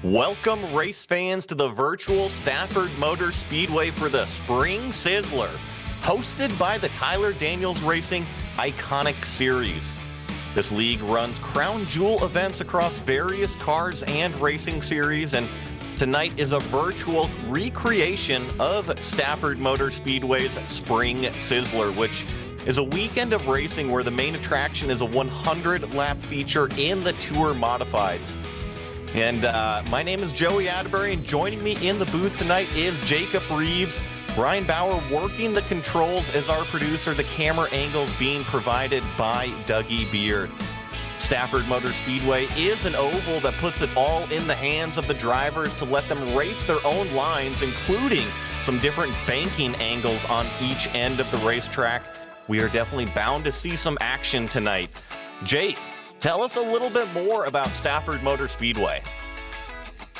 Welcome, race fans, to the virtual Stafford Motor Speedway for the Spring Sizzler, hosted by the Tyler Daniels Racing Iconic Series. This league runs crown jewel events across various cars and racing series, and tonight is a virtual recreation of Stafford Motor Speedway's Spring Sizzler, which is a weekend of racing where the main attraction is a 100-lap feature in the Tour Modifieds. And my name is Joey Atterbury, and joining me in the booth tonight is Jacob Reeves. Brian Bauer working the controls as our producer, the camera angles being provided by Dougie Beard. Stafford Motor Speedway is an oval that puts it all in the hands of the drivers to let them race their own lines, including some different banking angles on each end of the racetrack. We are definitely bound to see some action tonight. Jake, tell us a little bit more about Stafford Motor Speedway.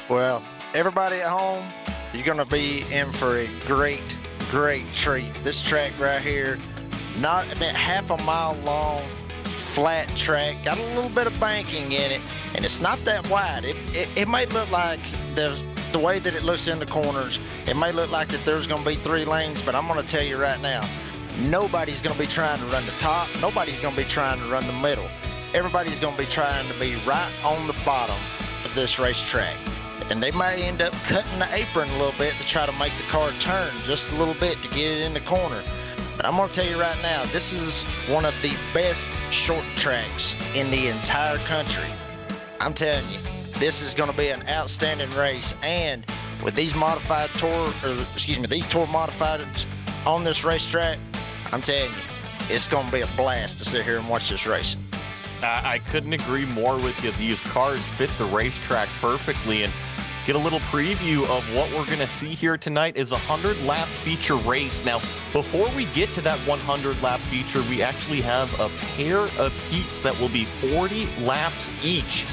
Well, everybody at home, you're going to be in for a great treat. This track right here, not about half a mile long, flat track, got a little bit of banking in it, and it's not that wide. It might look like the way that it looks in the corners, it may look like that there's going to be 3 lanes, but I'm going to tell you right now, nobody's going to be trying to run the top. Nobody's going to be trying to run the middle. Everybody's going to be trying to be right on the bottom of this racetrack. And they might end up cutting the apron a little bit to try to make the car turn just a little bit to get it in the corner. But I'm going to tell you right now, this is one of the best short tracks in the entire country. I'm telling you, this is going to be an outstanding race. And with these these Tour Modifieds on this racetrack, I'm telling you, it's going to be a blast to sit here and watch this race. I couldn't agree more with you. These cars fit the racetrack perfectly, and get a little preview of what we're going to see here tonight is a 100-lap feature race. Now, before we get to that 100-lap feature, we actually have a pair of heats that will be 40 laps each.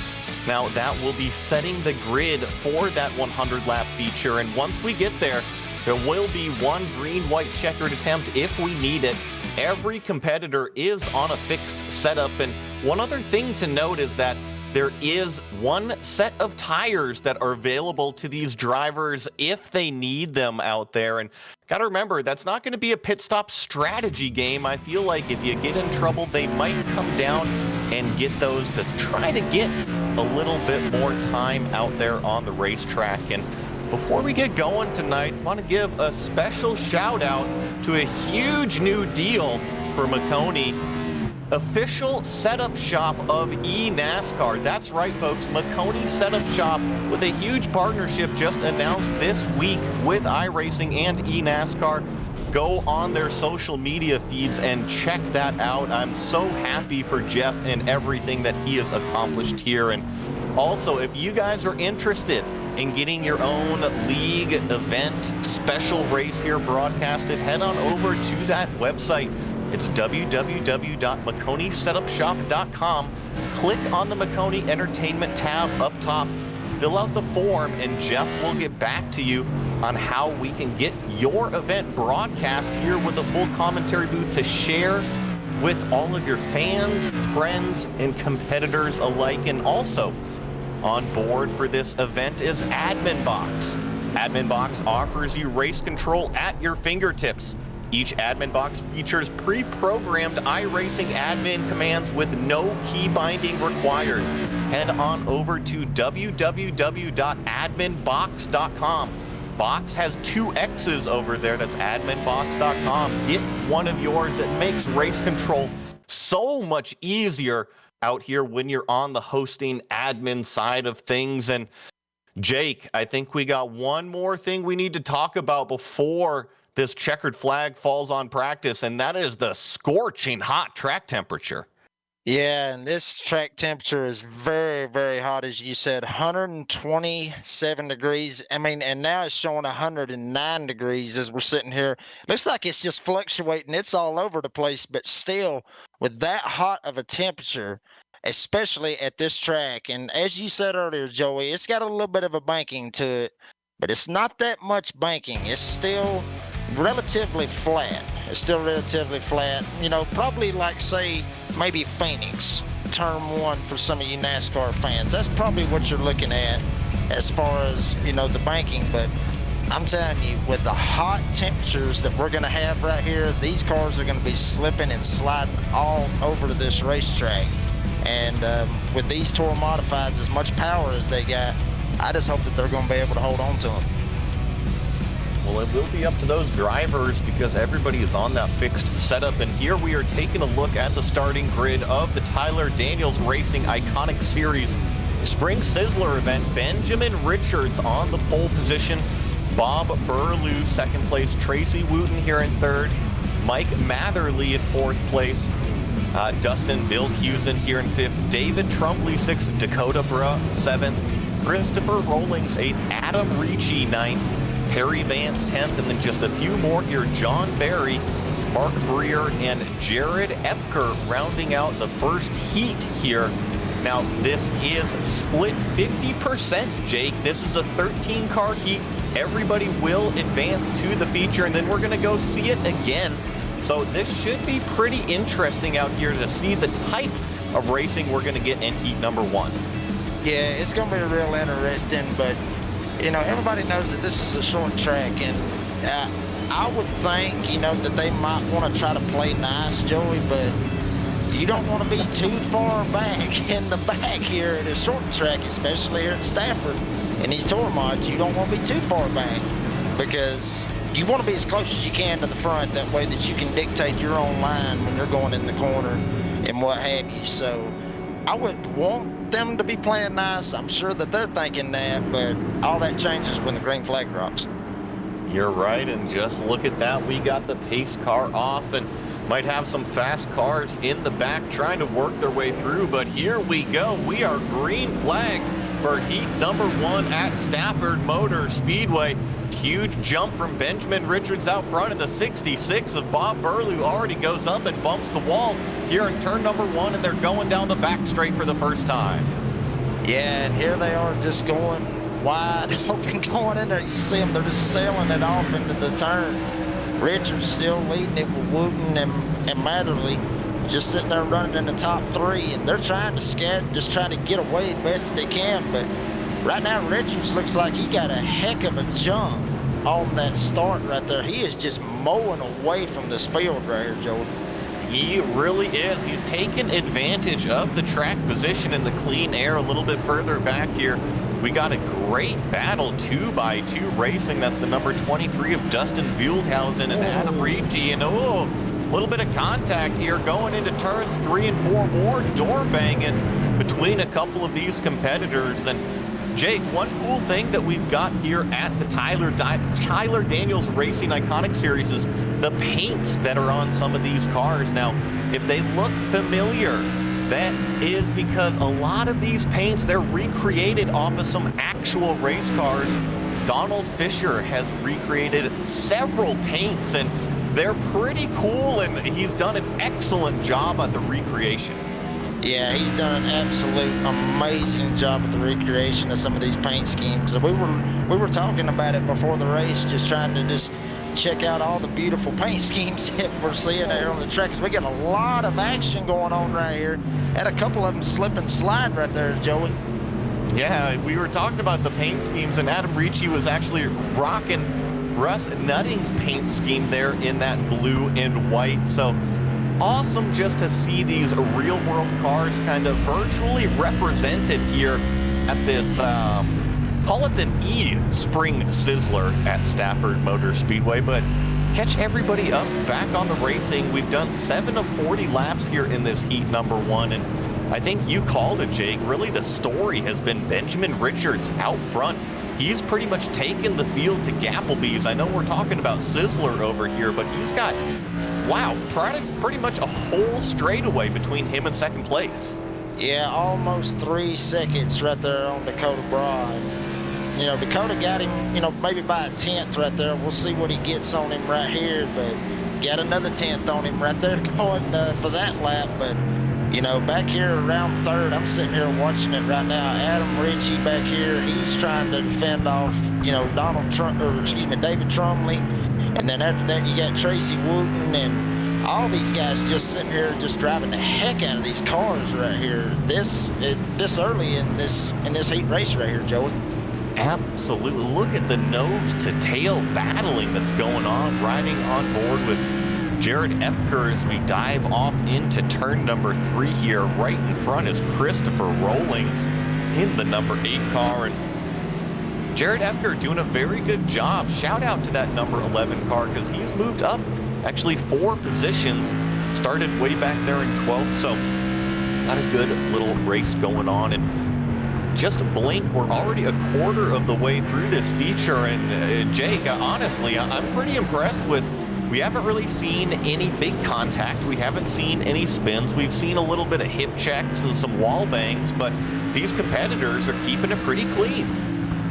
Now, that will be setting the grid for that 100-lap feature, and once we get there, there will be one green-white checkered attempt if we need it. Every competitor is on a fixed setup, and one other thing to note is that there is one set of tires that are available to these drivers if they need them out there. And got to remember, that's not going to be a pit stop strategy game. I feel like if you get in trouble, they might come down and get those to try to get a little bit more time out there on the racetrack. And before we get going tonight, I want to give a special shout out to a huge new deal for Maconi, official setup shop of eNASCAR. That's right, folks. Maconi Setup Shop, with a huge partnership just announced this week with iRacing and eNASCAR. Go on their social media feeds and check that out. I'm so happy for Jeff and everything that he has accomplished here. And also, if you guys are interested in getting your own league event special race here broadcasted, head on over to that website. It's www.maconisetupshop.com. Click on the Maconi Entertainment tab up top, fill out the form, and Jeff will get back to you on how we can get your event broadcast here with a full commentary booth to share with all of your fans, friends, and competitors alike. And also on board for this event is AdminBoxx. AdminBoxx offers you race control at your fingertips. Each AdminBoxx features pre-programmed iRacing admin commands with no key binding required. Head on over to www.adminboxx.com. Box has 2 X's over there. That's adminboxx.com. Get one of yours. It makes race control so much easier out here when you're on the hosting admin side of things. And Jake, I think we got one more thing we need to talk about before this checkered flag falls on practice, and that is the scorching hot track temperature. Yeah, and this track temperature is very, very hot, as you said, 127 degrees. I mean, and now it's showing 109 degrees as we're sitting here. Looks like it's just fluctuating. It's all over the place, but still, with that hot of a temperature, especially at this track, and as you said earlier, Joey, it's got a little bit of a banking to it, but it's not that much banking. It's still relatively flat. It's still relatively flat. You know, probably like, say, maybe Phoenix, turn 1 for some of you NASCAR fans. That's probably what you're looking at as far as, you know, the banking, but I'm telling you, with the hot temperatures that we're going to have right here, these cars are going to be slipping and sliding all over to this racetrack. And with these Tour Modifieds, as much power as they got, I just hope that they're going to be able to hold on to them. Well, it will be up to those drivers because everybody is on that fixed setup. And here we are taking a look at the starting grid of the Tyler Daniels Racing Iconic Series Spring Sizzler event. Benjamin Richards on the pole position. Bob Burlew, second place. Tracy Wooten here in third. Mike Matherly in fourth place. Dustin Bildhusen here in fifth. David Trumbley, sixth. Dakota Bruh, seventh. Christopher Rollings, eighth. Adam Ricci, ninth. Perry Vance, 10th, and then just a few more here. John Barry, Mark Breer, and Jared Epker rounding out the first heat here. Now, this is split 50%, Jake. This is a 13-car heat. Everybody will advance to the feature, and then we're going to go see it again. So this should be pretty interesting out here to see the type of racing we're going to get in heat number one. Yeah, it's going to be real interesting, but you know, everybody knows that this is a short track, and I would think, you know, that they might want to try to play nice, Joey, but you don't want to be too far back in the back here at a short track, especially here at Stafford. In these tour mods, you don't want to be too far back because you want to be as close as you can to the front. That way that you can dictate your own line when you're going in the corner and what have you. So I would want them to be playing nice. I'm sure that they're thinking that, but all that changes when the green flag drops. You're right, and just look at that. We got the pace car off and might have some fast cars in the back trying to work their way through, but here we go. We are green flag for heat number one at Stafford Motor Speedway. Huge jump from Benjamin Richards out front, and the 66 of Bob Burlew already goes up and bumps the wall here in turn number one, and they're going down the back straight for the first time. Yeah, and here they are just going wide open, going in there. You see them, they're just sailing it off into the turn. Richards still leading it with Wooten and Matherly, just sitting there running in the top three, and they're trying to scatter, just trying to get away the best that they can. But right now, Richards looks like he got a heck of a jump on that start right there. He is just mowing away from this field right here, Joey. He really is. He's taken advantage of the track position and the clean air a little bit further back here. We got a great battle, 2x2 racing. That's the number 23 of Dustin Wildhausen and Adam Ricci. And a little bit of contact here going into turns 3 and 4. More door banging between a couple of these competitors. And Jake, one cool thing that we've got here at the Tyler Daniels Racing Iconic Series is the paints that are on some of these cars. Now, if they look familiar, that is because a lot of these paints, they're recreated off of some actual race cars. Donald Fisher has recreated several paints, and they're pretty cool, and he's done an excellent job at the recreation. Yeah, he's done an absolute amazing job with the recreation of some of these paint schemes. We were talking about it before the race, just trying to just check out all the beautiful paint schemes that we're seeing there on the track. We got a lot of action going on right here. Had a couple of them slip and slide right there, Joey. Yeah, we were talking about the paint schemes, and Adam Ricci was actually rocking Russ Nutting's paint scheme there in that blue and white. So awesome just to see these real world cars kind of virtually represented here at this call it the Spring Sizzler at Stafford Motor Speedway. But catch everybody up back on the racing. We've done 7 of 40 laps here in this heat number one, and I think you called it, Jake. Really, the story has been Benjamin Richards out front. He's pretty much taken the field to Gapplebee's. I know we're talking about Sizzler over here, but he's got, wow, pretty much a whole straightaway between him and second place. Yeah, almost 3 seconds right there on Dakota Broad. You know, Dakota got him, you know, maybe by a 10th right there. We'll see what he gets on him right here, but got another 10th on him right there going for that lap. But, you know, back here around third, I'm sitting here watching it right now. Adam Ricci back here, he's trying to defend off, you know, David Trumley. And then after that, you got Tracy Wooten and all these guys just sitting here just driving the heck out of these cars right here. This early in this heat race right here, Joey. Absolutely. Look at the nose to tail battling that's going on, riding on board with Jared Epker as we dive off into turn number 3 here. Right in front is Christopher Rollings in the number 8 car. And Jared Epker doing a very good job. Shout out to that number 11 car because he's moved up actually 4 positions. Started way back there in 12th. So got a good little race going on. And just blink, we're already a quarter of the way through this feature. And Jake, honestly, I'm pretty impressed with. We haven't really seen any big contact. We haven't seen any spins. We've seen a little bit of hip checks and some wall bangs, but these competitors are keeping it pretty clean.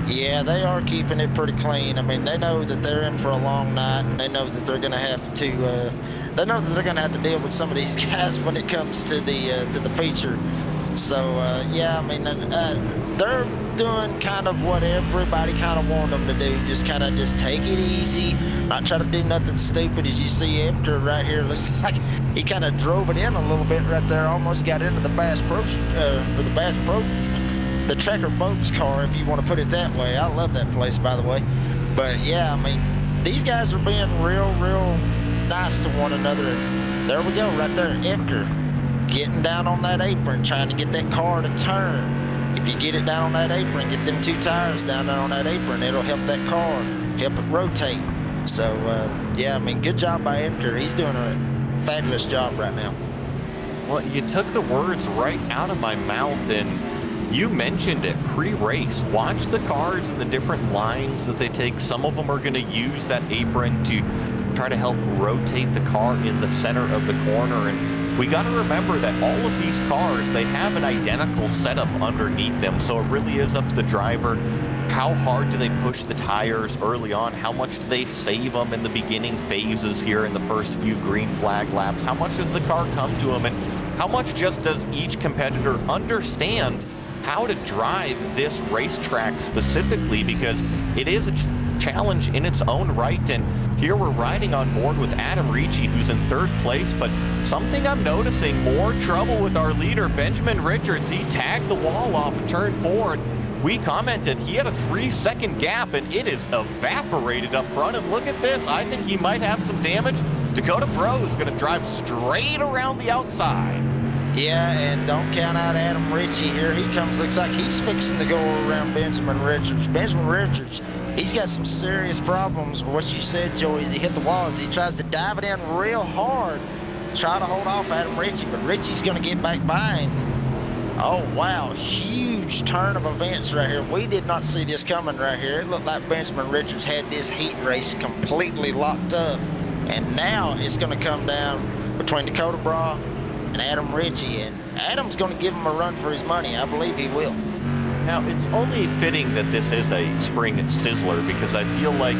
Yeah, they are keeping it pretty clean. I mean, they know that they're in for a long night, and they know that they're going to have to. They know that they're going to have to deal with some of these guys when it comes to the feature. So yeah, I mean, they're doing kind of what everybody kind of wanted them to do. Just kind of just take it easy, not try to do nothing stupid. As you see after right here, looks like he kind of drove it in a little bit right there. Almost got into the Bass Pro, the Trekker Boats car, if you want to put it that way. I love that place, by the way. But yeah, I mean, these guys are being real nice to one another. There we go, right there, Epker getting down on that apron, trying to get that car to turn. If you get it down on that apron, get them 2 tires down there on that apron, it'll help that car, help it rotate. So, yeah, I mean, good job by Epker. He's doing a fabulous job right now. Well, you took the words right out of my mouth, and you mentioned it pre-race. Watch the cars and the different lines that they take. Some of them are going to use that apron to try to help rotate the car in the center of the corner. And we got to remember that all of these cars, they have an identical setup underneath them. So it really is up to the driver. How hard do they push the tires early on? How much do they save them in the beginning phases here in the first few green flag laps? How much does the car come to them? And how much just does each competitor understand how to drive this racetrack specifically? Because it is a challenge in its own right. And here we're riding on board with Adam Ricci, who's in 3rd place. But something I'm noticing, more trouble with our leader, Benjamin Richards. He tagged the wall off of turn 4. And we commented he had a 3-second gap, and it is evaporated up front. And look at this. I think he might have some damage. Dakota Bro is going to drive straight around the outside. Yeah, and don't count out Adam Ricci here. He comes, looks like he's fixing to go around Benjamin Richards. Benjamin Richards, he's got some serious problems with what you said, Joey, as he hit the walls. He tries to dive it in real hard, try to hold off Adam Ricci, but Ricci's going to get back by him. Oh, wow, huge turn of events right here. We did not see this coming right here. It looked like Benjamin Richards had this heat race completely locked up, and now it's going to come down between Dakota Bra and Adam Ricci, and Adam's going to give him a run for his money. I believe he will. Now, it's only fitting that this is a spring Sizzler, because I feel like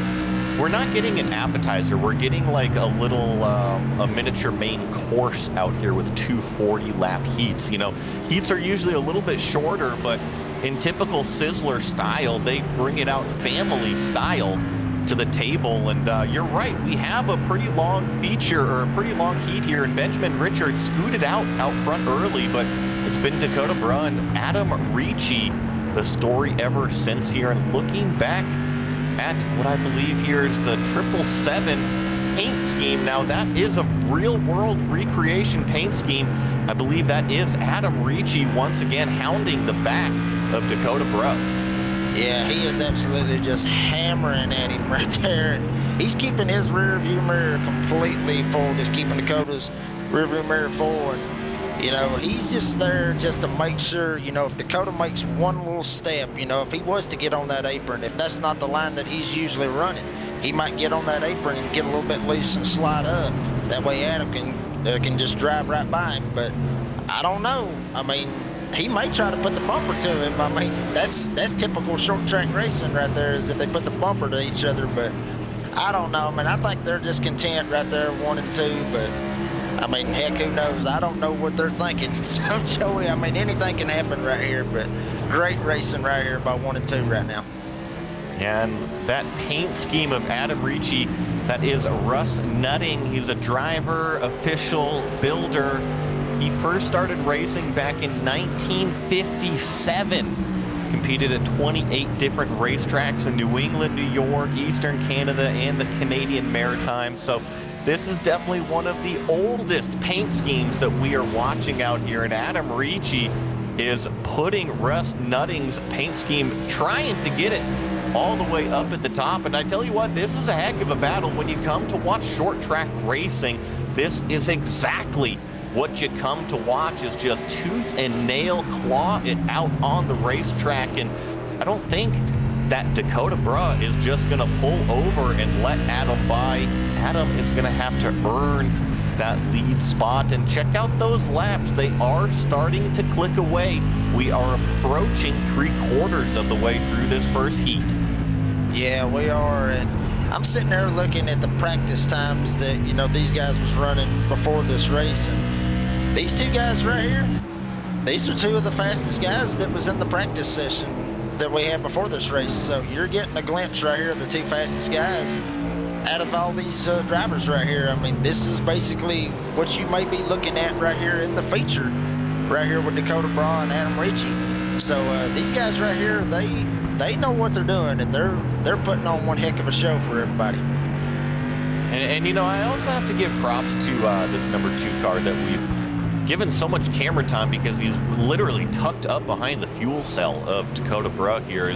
we're not getting an appetizer. We're getting like a little a miniature main course out here with 240 lap heats. You know, heats are usually a little bit shorter, but in typical Sizzler style, they bring it out family style to the table. And you're right, we have a pretty long feature, or a pretty long heat here, and Benjamin Richards scooted out front early, but it's been Dakota Bra and Adam Ricci the story ever since here. And looking back at what I believe here is the 777 paint scheme. Now that is a real world recreation paint scheme. I believe that is Adam Ricci once again hounding the back of Dakota Bra. Yeah, he is absolutely just hammering at him right there. And he's keeping his rear view mirror completely full, just keeping Dakota's rear view mirror full. And, you know, he's just there just to make sure, you know, if Dakota makes one little step, you know, if he was to get on that apron, if that's not the line that he's usually running, he might get on that apron and get a little bit loose and slide up. That way Adam can just drive right by him. But I don't know. I mean, he might try to put the bumper to him. I mean, that's typical short track racing right there, is if they put the bumper to each other. But I don't know. I mean, I think they're just content right there, 1 and 2. But I mean, heck, who knows? I don't know what they're thinking. So, Joey, I mean, anything can happen right here. But great racing right here by 1 and 2 right now. And that paint scheme of Adam Ricci, that is Russ Nutting. He's a driver, official, builder. He first started racing back in 1957. competed at 28 different racetracks in New England, New York, Eastern Canada, and the Canadian Maritime. So this is definitely one of the oldest paint schemes that we are watching out here. And Adam Ricci is putting Russ Nutting's paint scheme, trying to get it all the way up at the top. And I tell you what, this is a heck of a battle. When you come to watch short track racing, this is exactly what you come to watch, is just tooth and nail, claw it out on the racetrack. And I don't think that Dakota Bruh is just going to pull over and let Adam by. Adam is going to have to earn that lead spot. And check out those laps. They are starting to click away. We are approaching 3/4 of the way through this first heat. Yeah, we are. And I'm sitting there looking at the practice times that, you know, these guys was running before this race. And these two guys right here, these are two of the fastest guys that was in the practice session that we had before this race. So you're getting a glimpse right here of the two fastest guys out of all these drivers right here. I mean, this is basically what you may be looking at right here in the feature, right here with Dakota Bruh and Adam Ricci. So these guys right here, they know what they're doing, and they're putting on one heck of a show for everybody. And you know, I also have to give props to this number 2 car that we've given so much camera time, because he's literally tucked up behind the fuel cell of Dakota Bruh here.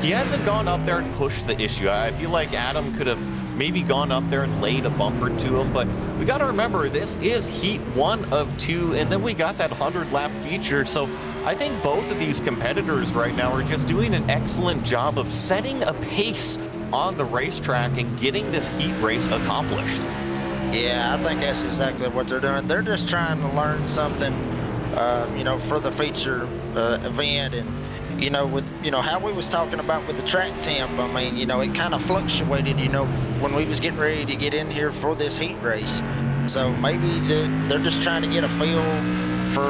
He hasn't gone up there and pushed the issue. I feel like Adam could have maybe gone up there and laid a bumper to him, but we got to remember, this is heat 1 of 2, and then we got that 100-lap feature. So I think both of these competitors right now are just doing an excellent job of setting a pace on the racetrack and getting this heat race accomplished. Yeah, I think that's exactly what they're doing. They're just trying to learn something, you know, for the feature event. And you know, with, you know, how we was talking about with the track temp, I mean, you know, it kind of fluctuated, you know, when we was getting ready to get in here for this heat race. So maybe they're just trying to get a feel for,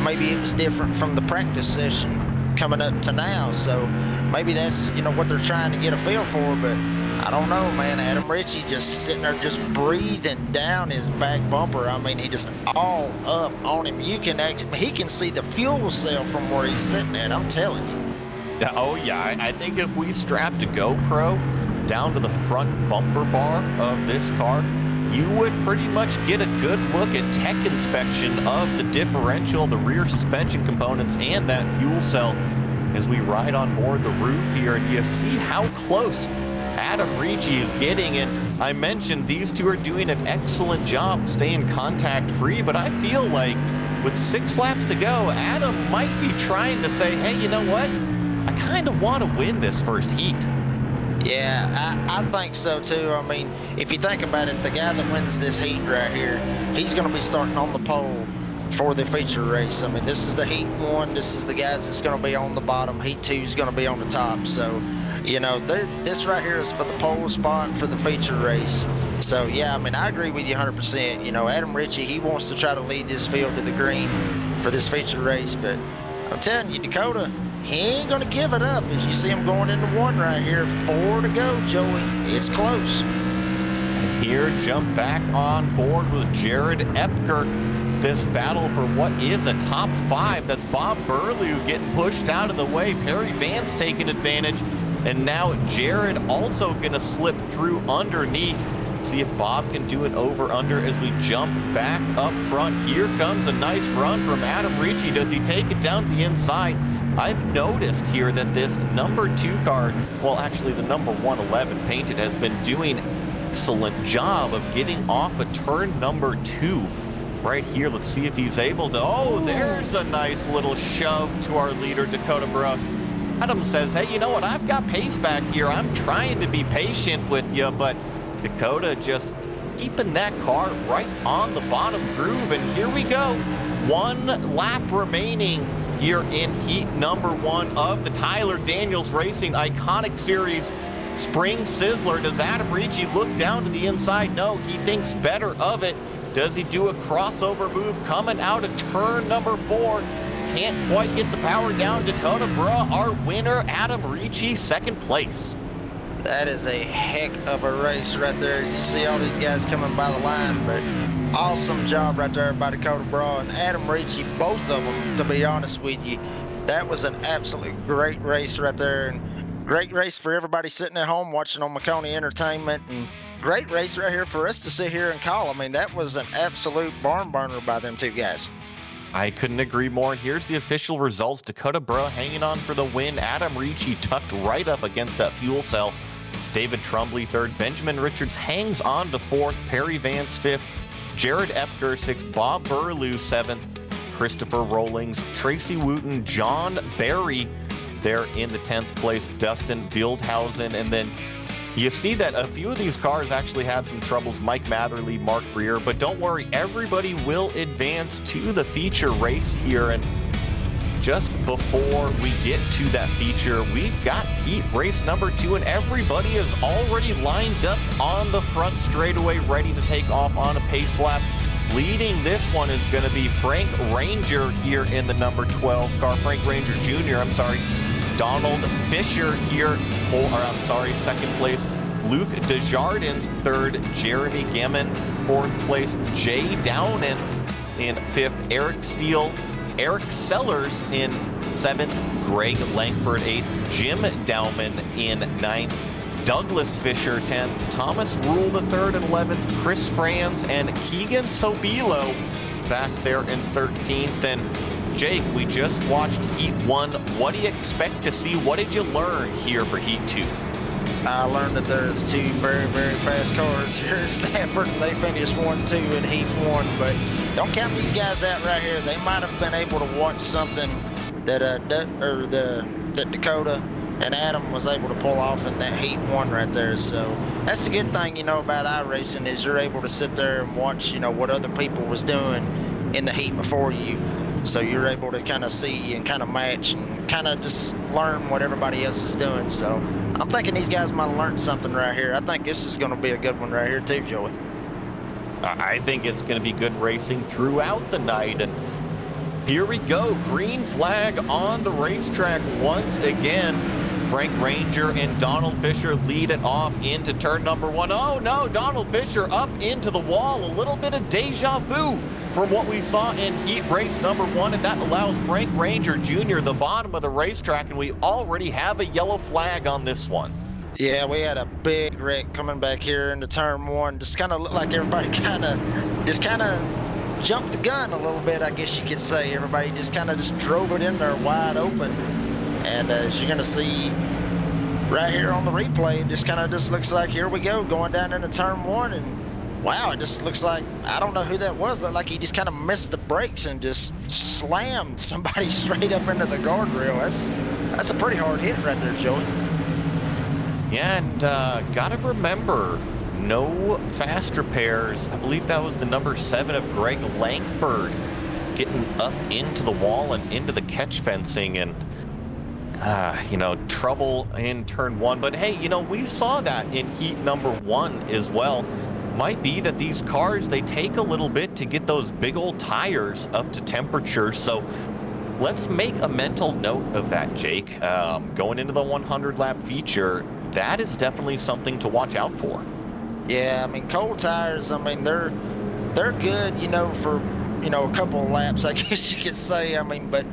maybe it was different from the practice session coming up to now. So maybe that's, you know, what they're trying to get a feel for. But I don't know, man. Adam Ricci just sitting there just breathing down his back bumper. I mean, he just all up on him. You can actually, he can see the fuel cell from where he's sitting at, I'm telling you. Yeah, oh yeah, I think if we strapped a GoPro down to the front bumper bar of this car, you would pretty much get a good look at tech inspection of the differential, the rear suspension components, and that fuel cell as we ride on board the roof here. And you see how close Adam Ricci is getting. And I mentioned these two are doing an excellent job staying contact free, but I feel like with 6 laps to go, Adam might be trying to say, hey, you know what? I kind of want to win this first heat. Yeah, I think so too. I mean, if you think about it, the guy that wins this heat right here, he's going to be starting on the pole for the feature race. I mean, this is the heat 1. This is the guys that's going to be on the bottom. Heat 2 is going to be on the top. So, you know, this right here is for the pole spot for the feature race. So, yeah, I mean, I agree with you 100%. You know, Adam Ricci, he wants to try to lead this field to the green for this feature race. But I'm telling you, Dakota, he ain't going to give it up. As you see him going into 1 right here. 4 to go, Joey. It's close. And here, jump back on board with Jared Epker. This battle for what is a top 5. That's Bob Burlew getting pushed out of the way. Perry Vance taking advantage. And now Jared also going to slip through underneath. See if Bob can do an over-under as we jump back up front. Here comes a nice run from Adam Ricci. Does he take it down the inside? I've noticed here that this number 2 car, well, actually the number 111 painted, has been doing an excellent job of getting off of turn number 2. Right here, let's see if he's able to. Oh, there's a nice little shove to our leader, Dakota Bruh. Adam says, hey, you know what? I've got pace back here. I'm trying to be patient with you, but Dakota just keeping that car right on the bottom groove. And here we go. 1 lap remaining here in heat number 1 of the Tyler Daniels Racing Iconic Series Spring Sizzler. Does Adam Ricci look down to the inside? No, he thinks better of it. Does he do a crossover move coming out of turn number 4? Can't quite get the power down. Dakota Bruh, our winner. Adam Ricci, 2nd place. That is a heck of a race right there. As you see all these guys coming by the line, but awesome job right there by Dakota Bruh and Adam Ricci, both of them, to be honest with you. That was an absolutely great race right there, and great race for everybody sitting at home watching on Maconi Entertainment, and great race right here for us to sit here and call. I mean, that was an absolute barn burner by them two guys. I couldn't agree more. And here's the official results. Dakota Bro hanging on for the win. Adam Ricci tucked right up against that fuel cell. David Trumbley third. Benjamin Richards hangs on to fourth. Perry Vance fifth. Jared Epker sixth. Bob Burlew seventh. Christopher Rollings, Tracy Wooten, John Barry there in the 10th place. Dustin Wildhausen. And then you see that a few of these cars actually had some troubles. Mike Matherly, Mark Breer. But don't worry, everybody will advance to the feature race here. And just before we get to that feature, we've got heat race number 2, and everybody is already lined up on the front straightaway, ready to take off on a pace lap. Leading this one is going to be Frank Ranger here in the number 12 car. Frank Ranger Jr., Donald Fisher here, second place. Luke Desjardins, third. Jeremy Gammon, fourth place. Jay Downen in fifth. Eric Steele, Eric Sellers in seventh. Greg Langford, eighth. Jim Dowman in ninth. Douglas Fisher, 10th. Thomas Rule, the third and 11th. Chris Franz and Keegan Sobilo back there in 13th. And Jake, we just watched Heat 1. What do you expect to see? What did you learn here for Heat 2? I learned that there's two very, very fast cars here at Stafford. They finished 1-2 in Heat 1, but don't count these guys out right here. They might have been able to watch something that that Dakota and Adam was able to pull off in that Heat 1 right there. So that's the good thing, about iRacing, is you're able to sit there and watch, what other people was doing in the heat before you. So you're able to kind of see and kind of match and kind of just learn what everybody else is doing. So I'm thinking these guys might have learned something right here. I think this is going to be a good one right here too, Joey. I think it's going to be good racing throughout the night. And here we go. Green flag on the racetrack once again. Frank Ranger and Donald Fisher lead it off into turn number 1. Oh no, Donald Fisher up into the wall. A little bit of deja vu from what we saw in heat race number 1, and that allows Frank Ranger Jr. the bottom of the racetrack, and we already have a yellow flag on this one. Yeah, we had a big wreck coming back here into turn 1. Just kind of looked like everybody kind of jumped the gun a little bit, I guess you could say. Everybody just drove it in there wide open. And as you're going to see right here on the replay, it just looks like, here we go, going down into turn 1. And wow, it just looks like, I don't know who that was. Looked like he just kind of missed the brakes and just slammed somebody straight up into the guardrail. That's a pretty hard hit right there, Joey. Yeah, and got to remember, no fast repairs. I believe that was the number 7 of Greg Langford getting up into the wall and into the catch fencing, and trouble in turn 1. But hey, we saw that in heat number 1 as well. Might be that these cars, they take a little bit to get those big old tires up to temperature. So let's make a mental note of that, Jake. Going into the 100 lap feature, that is definitely something to watch out for. Yeah, I mean, cold tires, I mean, they're good, for a couple of laps, I guess you could say. I mean, but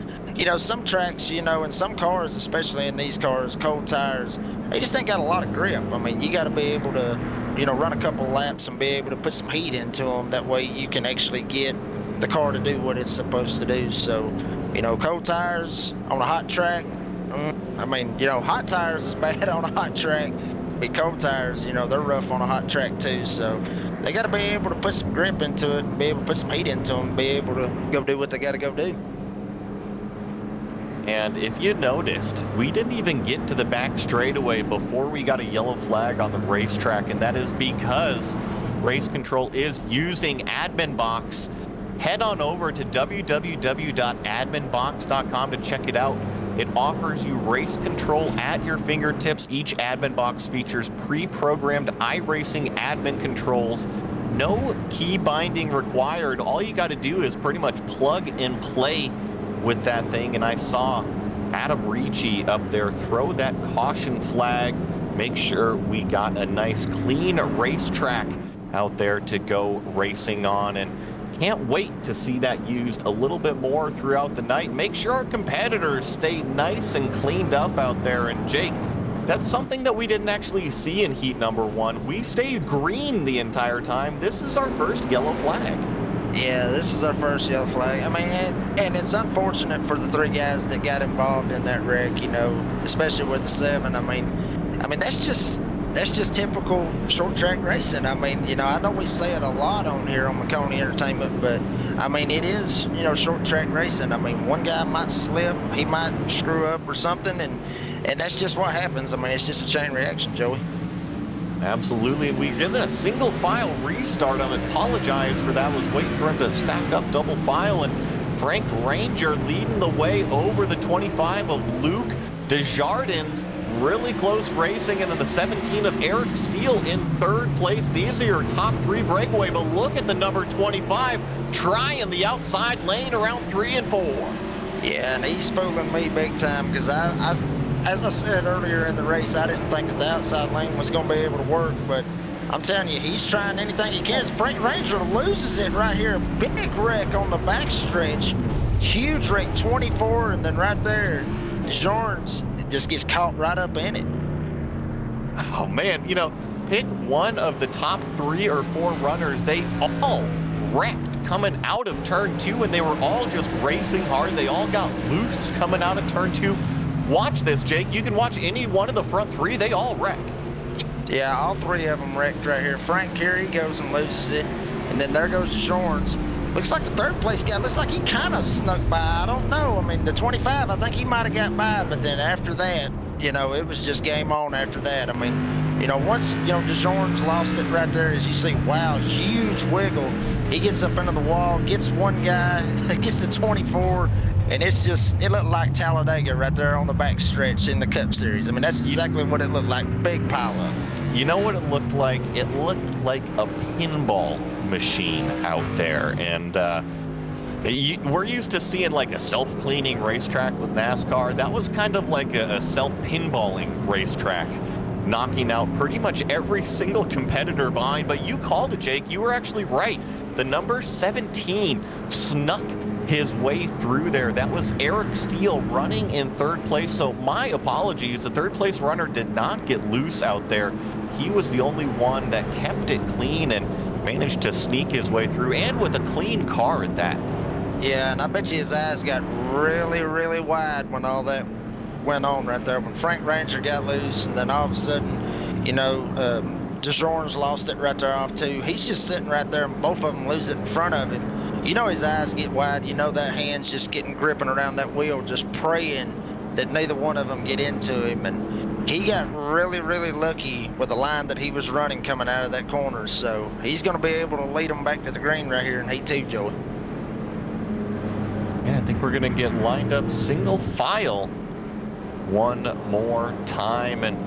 some tracks, and some cars, especially in these cars, cold tires, they just ain't got a lot of grip. I mean, you got to be able to run a couple of laps and be able to put some heat into them. That way you can actually get the car to do what it's supposed to do. So cold tires on a hot track, I mean, hot tires is bad on a hot track, but cold tires, they're rough on a hot track too. So they got to be able to put some grip into it and be able to put some heat into them and be able to go do what they got to go do. And if you noticed, we didn't even get to the back straightaway before we got a yellow flag on the racetrack, and that is because Race Control is using AdminBoxx. Head on over to www.adminboxx.com to check it out. It offers you race control at your fingertips. Each AdminBoxx features pre-programmed iRacing admin controls. No key binding required. All you got to do is pretty much plug and play with that thing. And I saw Adam Ricci up there throw that caution flag, make sure we got a nice clean racetrack out there to go racing on. And Can't wait to see that used a little bit more throughout the night. Make sure our competitors stay nice and cleaned up out there. And Jake, that's something that we didn't actually see in heat number 1. We stayed green the entire time. This is our first yellow flag. Yeah, this is our first yellow flag. I mean, and it's unfortunate for the 3 guys that got involved in that wreck, you know, especially with the 7. I mean, that's just typical short track racing. I mean, you know, I know we say it a lot on here on Maconi Entertainment, but I mean, it is, you know, short track racing. I mean, one guy might slip, he might screw up or something, and that's just what happens. I mean, it's just a chain reaction, Joey. Absolutely, and we did a single file restart. I apologize for that. I was waiting for him to stack up double file, and Frank Ranger leading the way over the 25 of Luke Desjardins. Really close racing, and then the 17 of Eric Steele in 3rd place. These are your top 3 breakaway, but look at the number 25 trying the outside lane around 3 and 4. Yeah, and he's fooling me big time, because as I said earlier in the race, I didn't think that the outside lane was going to be able to work, but I'm telling you, he's trying anything he can. Frank Ranger loses it right here. Big wreck on the backstretch. Huge wreck, 24, and then right there, Jorns just gets caught right up in it. Oh, man, you know, pick one of the top 3 or 4 runners. They all wrecked coming out of turn 2, and they were all just racing hard. They all got loose coming out of turn 2. Watch this, Jake. You can watch any one of the front 3. They all wreck. Yeah, all 3 of them wrecked right here. Frank here, he goes and loses it. And then there goes Jorns. Looks like the 3rd place guy, looks like he kind of snuck by. I don't know. I mean, the 25, I think he might have got by. But then after that, you know, it was just game on after that. I mean, you know, once, you know, DeJorns lost it right there, as you see, wow, huge wiggle. He gets up into the wall, gets one guy, gets the 24. And it's just, it looked like Talladega right there on the back stretch in the Cup Series. I mean, that's exactly what it looked like, big pileup. You know what it looked like? It looked like a pinball machine out there. And we're used to seeing like a self-cleaning racetrack with NASCAR. That was kind of like a self-pinballing racetrack, knocking out pretty much every single competitor behind. But you called it, Jake. You were actually right. The number 17 snuck his way through there. That was Eric Steele running in 3rd place. So my apologies. The 3rd place runner did not get loose out there. He was the only one that kept it clean and managed to sneak his way through, and with a clean car at that. Yeah, and I bet you his eyes got really, really wide when all that went on right there. When Frank Ranger got loose, and then all of a sudden, you know, DeJorns lost it right there off too. He's just sitting right there, and both of them lose it in front of him. You know his eyes get wide. You know that hand's just gripping around that wheel, just praying that neither one of them get into him. And he got really, really lucky with the line that he was running coming out of that corner. So he's going to be able to lead them back to the green right here in heat 2, Joey. Yeah, I think we're going to get lined up single file one more time. And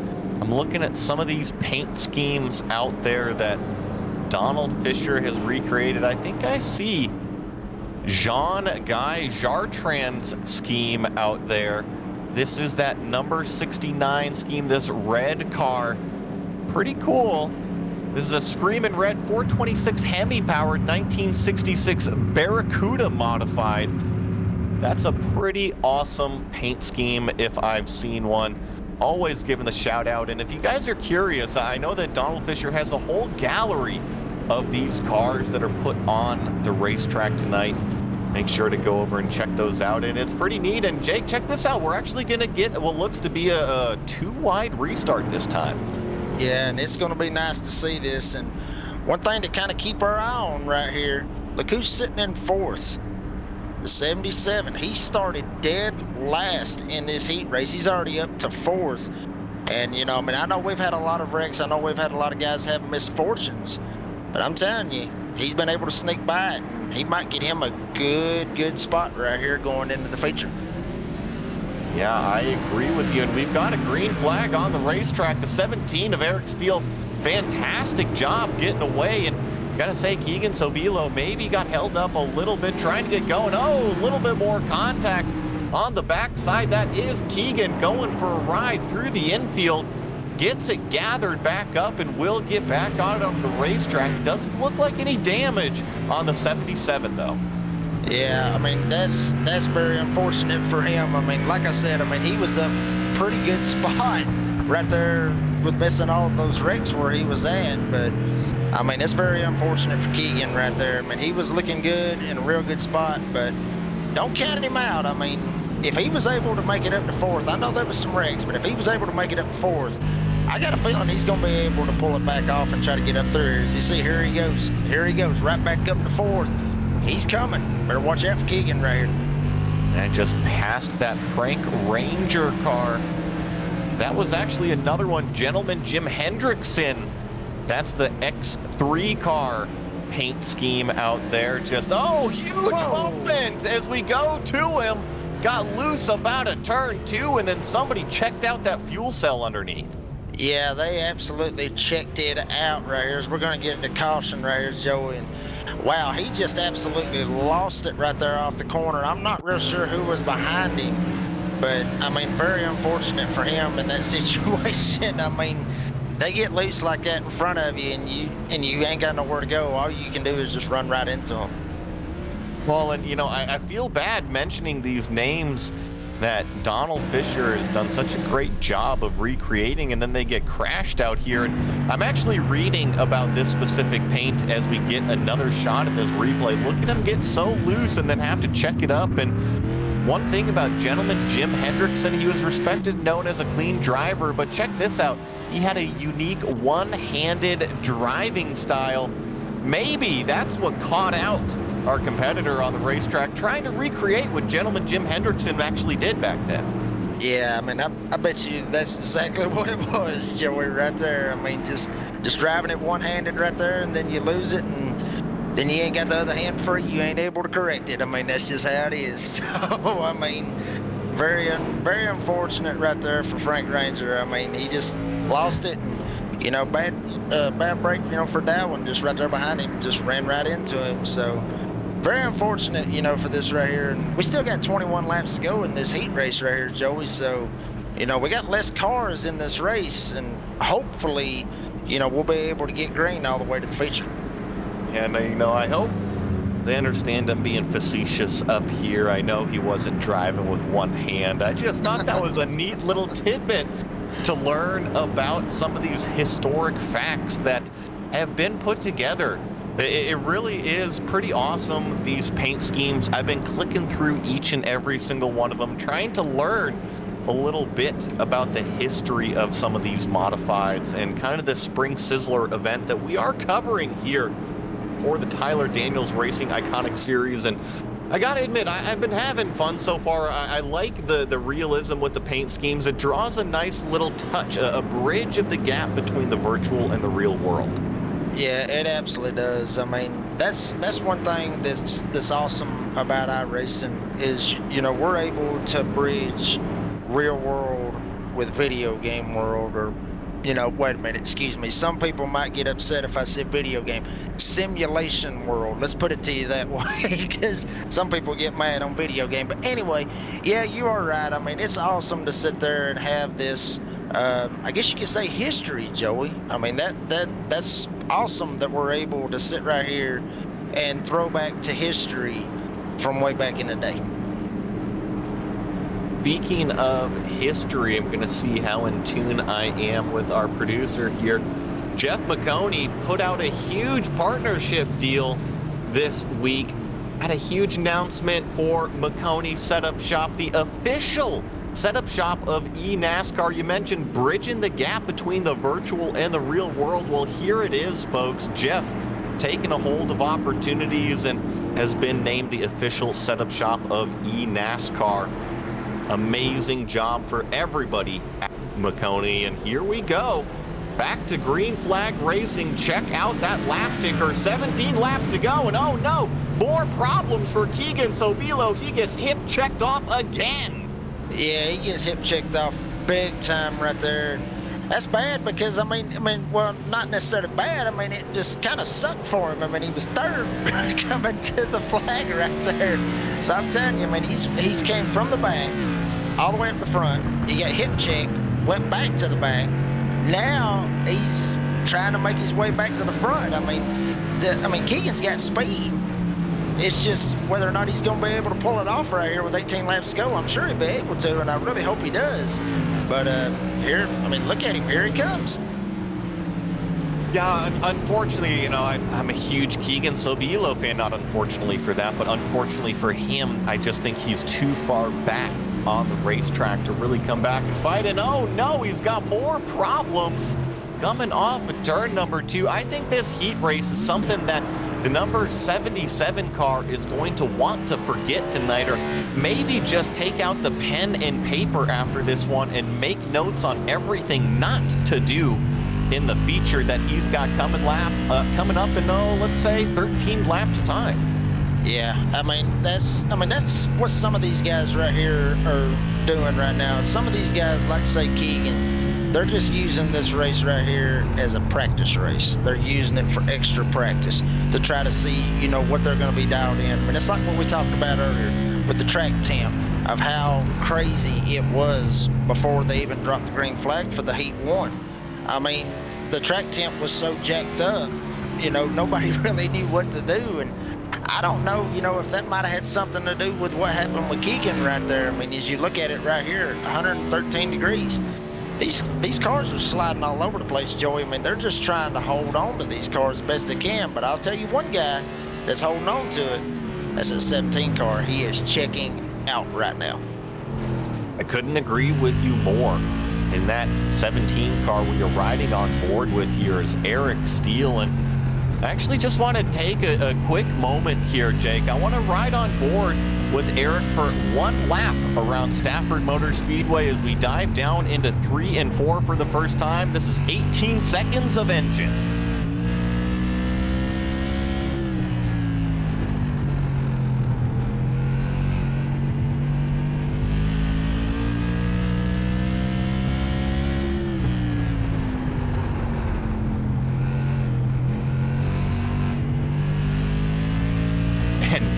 I'm looking at some of these paint schemes out there that Donald Fisher has recreated. I think I see Jean-Guy Jartran's scheme out there. This is that number 69 scheme, this red car. Pretty cool. This is a Screamin' Red 426 Hemi-powered 1966 Barracuda modified. That's a pretty awesome paint scheme if I've seen one. Always giving the shout out. And if you guys are curious, I know that Donald Fisher has a whole gallery of these cars that are put on the racetrack tonight. Make sure to go over and check those out, and it's pretty neat. And Jake, check this out. We're actually going to get what looks to be a 2-wide restart this time. Yeah, and it's going to be nice to see this. And one thing to kind of keep our eye on right here, look who's sitting in 4th. The 77. He started dead last in this heat race. He's already up to 4th. And, you know, I mean, I know we've had a lot of wrecks. I know we've had a lot of guys have misfortunes. But I'm telling you, he's been able to sneak by it, and he might get him a good spot right here going into the feature. Yeah, I agree with you. And we've got a green flag on the racetrack. The 17 of Eric Steele, fantastic job getting away. And gotta say, Keegan Sobilo maybe got held up a little bit trying to get going. Oh, a little bit more contact on the backside. That is Keegan going for a ride through the infield. gets it gathered back up and will get back on the racetrack. Doesn't look like any damage on the 77 though. Yeah, I mean, that's very unfortunate for him. I mean, like I said, I mean, he was a pretty good spot right there with missing all of those wrecks where he was at. But, I mean, it's very unfortunate for Keegan right there. I mean, he was looking good in a real good spot, but don't count him out. I mean, if he was able to make it up to fourth, I know there was some wrecks, but if he was able to make it up to fourth, I got a feeling he's going to be able to pull it back off and try to get up through. As you see, here he goes. Here he goes, right back up to fourth. He's coming. Better watch out for Keegan right here. And just past that Frank Ranger car. That was actually another one, Gentleman Jim Hendrickson. That's the X3 car paint scheme out there. Just, oh, huge moment as we go to him. Got loose about a turn two, and then somebody checked out that fuel cell underneath. Yeah, they absolutely checked it out right here. We're going to get into caution right here, Joey. And wow, he just absolutely lost it right there off the corner. I'm not real sure who was behind him, but I mean, very unfortunate for him in that situation. I mean, they get loose like that in front of you, and you ain't got nowhere to go. All you can do is just run right into them. Well, and you know, I feel bad mentioning these names that Donald Fisher has done such a great job of recreating, and then they get crashed out here. And I'm actually reading about this specific paint as we get another shot at this replay. Look at him get so loose and then have to check it up. And one thing about Gentleman Jim Hendrickson, he was respected, known as a clean driver, but check this out. He had a unique one-handed driving style. Maybe that's what caught out our competitor on the racetrack, trying to recreate what Gentleman Jim Hendrickson actually did back then. Yeah, I mean, I bet you that's exactly what it was, Joey, right there. I mean, just driving it one-handed right there, and then you lose it, and then you ain't got the other hand free. You ain't able to correct it. I mean, that's just how it is. So, I mean, very unfortunate right there for Frank Ranger. I mean, he just lost it, and, you know, bad break, you know, for Darwin, just right there behind him, just ran right into him. So, very unfortunate, you know, for this right here. And we still got 21 laps to go in this heat race right here, Joey. So, you know, we got less cars in this race, and hopefully, you know, we'll be able to get green all the way to the feature. And, you know, I hope they understand I'm being facetious up here. I know he wasn't driving with one hand. I just thought that was a neat little tidbit to learn about some of these historic facts that have been put together. It really is pretty awesome, these paint schemes. I've been clicking through each and every single one of them, trying to learn a little bit about the history of some of these modifieds and kind of the Spring Sizzler event that we are covering here for the Tyler Daniels Racing Iconic Series. And I gotta admit, I've been having fun so far. I like the realism with the paint schemes. It draws a nice little touch, a bridge of the gap between the virtual and the real world. Yeah, it absolutely does. I mean, that's one thing that's awesome about iRacing is, you know, we're able to bridge real world with video game world. Or, you know, wait a minute, excuse me. Some people might get upset if I said video game. Simulation world. Let's put it to you that way, because some people get mad on video game. But anyway, yeah, you are right. I mean, it's awesome to sit there and have this, I guess you could say, history, Joey. I mean, that's awesome that we're able to sit right here and throw back to history from way back in the day. Speaking of history, I'm going to see how in tune I am with our producer here. Jeff Maconi put out a huge partnership deal this week. Had a huge announcement for Maconi Setup Shop, the official setup shop of eNASCAR. You mentioned bridging the gap between the virtual and the real world. Well, here it is, folks. Jeff taking a hold of opportunities and has been named the official setup shop of eNASCAR. Amazing job for everybody at Maconi. And here we go. Back to green flag racing. Check out that lap ticker. 17 laps to go. And oh no, more problems for Keegan Sobilo. He gets hip checked off again. Yeah, he gets hip checked off big time right there. That's bad because, I mean, well, not necessarily bad. I mean, it just kind of sucked for him. I mean, he was third coming to the flag right there. So I'm telling you, I mean, he's came from the back all the way up the front. He got hip checked, went back to the back. now he's trying to make his way back to the front. I mean, Keegan's got speed. It's just whether or not he's going to be able to pull it off right here with 18 laps to go. I'm sure he'll be able to, and I really hope he does. But here, I mean, look at him. Here he comes. Yeah, unfortunately, you know, I'm a huge Keegan Sobilo fan. Not unfortunately for that, but unfortunately for him, I just think he's too far back on the racetrack to really come back and fight. And oh no, he's got more problems coming off of turn number 2. I think this heat race is something that the number 77 car is going to want to forget tonight, or maybe just take out the pen and paper after this one and make notes on everything not to do in the feature that he's got coming up in, let's say 13 laps time. Yeah, I mean that's what some of these guys right here are doing right now. Some of these guys, like say Keegan, they're just using this race right here as a practice race. They're using it for extra practice to try to see, you know, what they're going to be dialed in. I mean, it's like what we talked about earlier with the track temp of how crazy it was before they even dropped the green flag for the Heat 1. I mean, the track temp was so jacked up, you know, nobody really knew what to do. And I don't know, you know, if that might have had something to do with what happened with Keegan right there. I mean, as you look at it right here, 113 degrees. These cars are sliding all over the place, Joey. I mean, they're just trying to hold on to these cars as best they can. But I'll tell you one guy that's holding on to it, that's a 17 car. He is checking out right now. I couldn't agree with you more. In that 17 car we are riding on board with here is Eric Steele. And I actually just want to take a quick moment here, Jake. I want to ride on board with Eric for one lap around Stafford Motor Speedway as we dive down into 3 and 4 for the first time. This is 18 seconds of engine.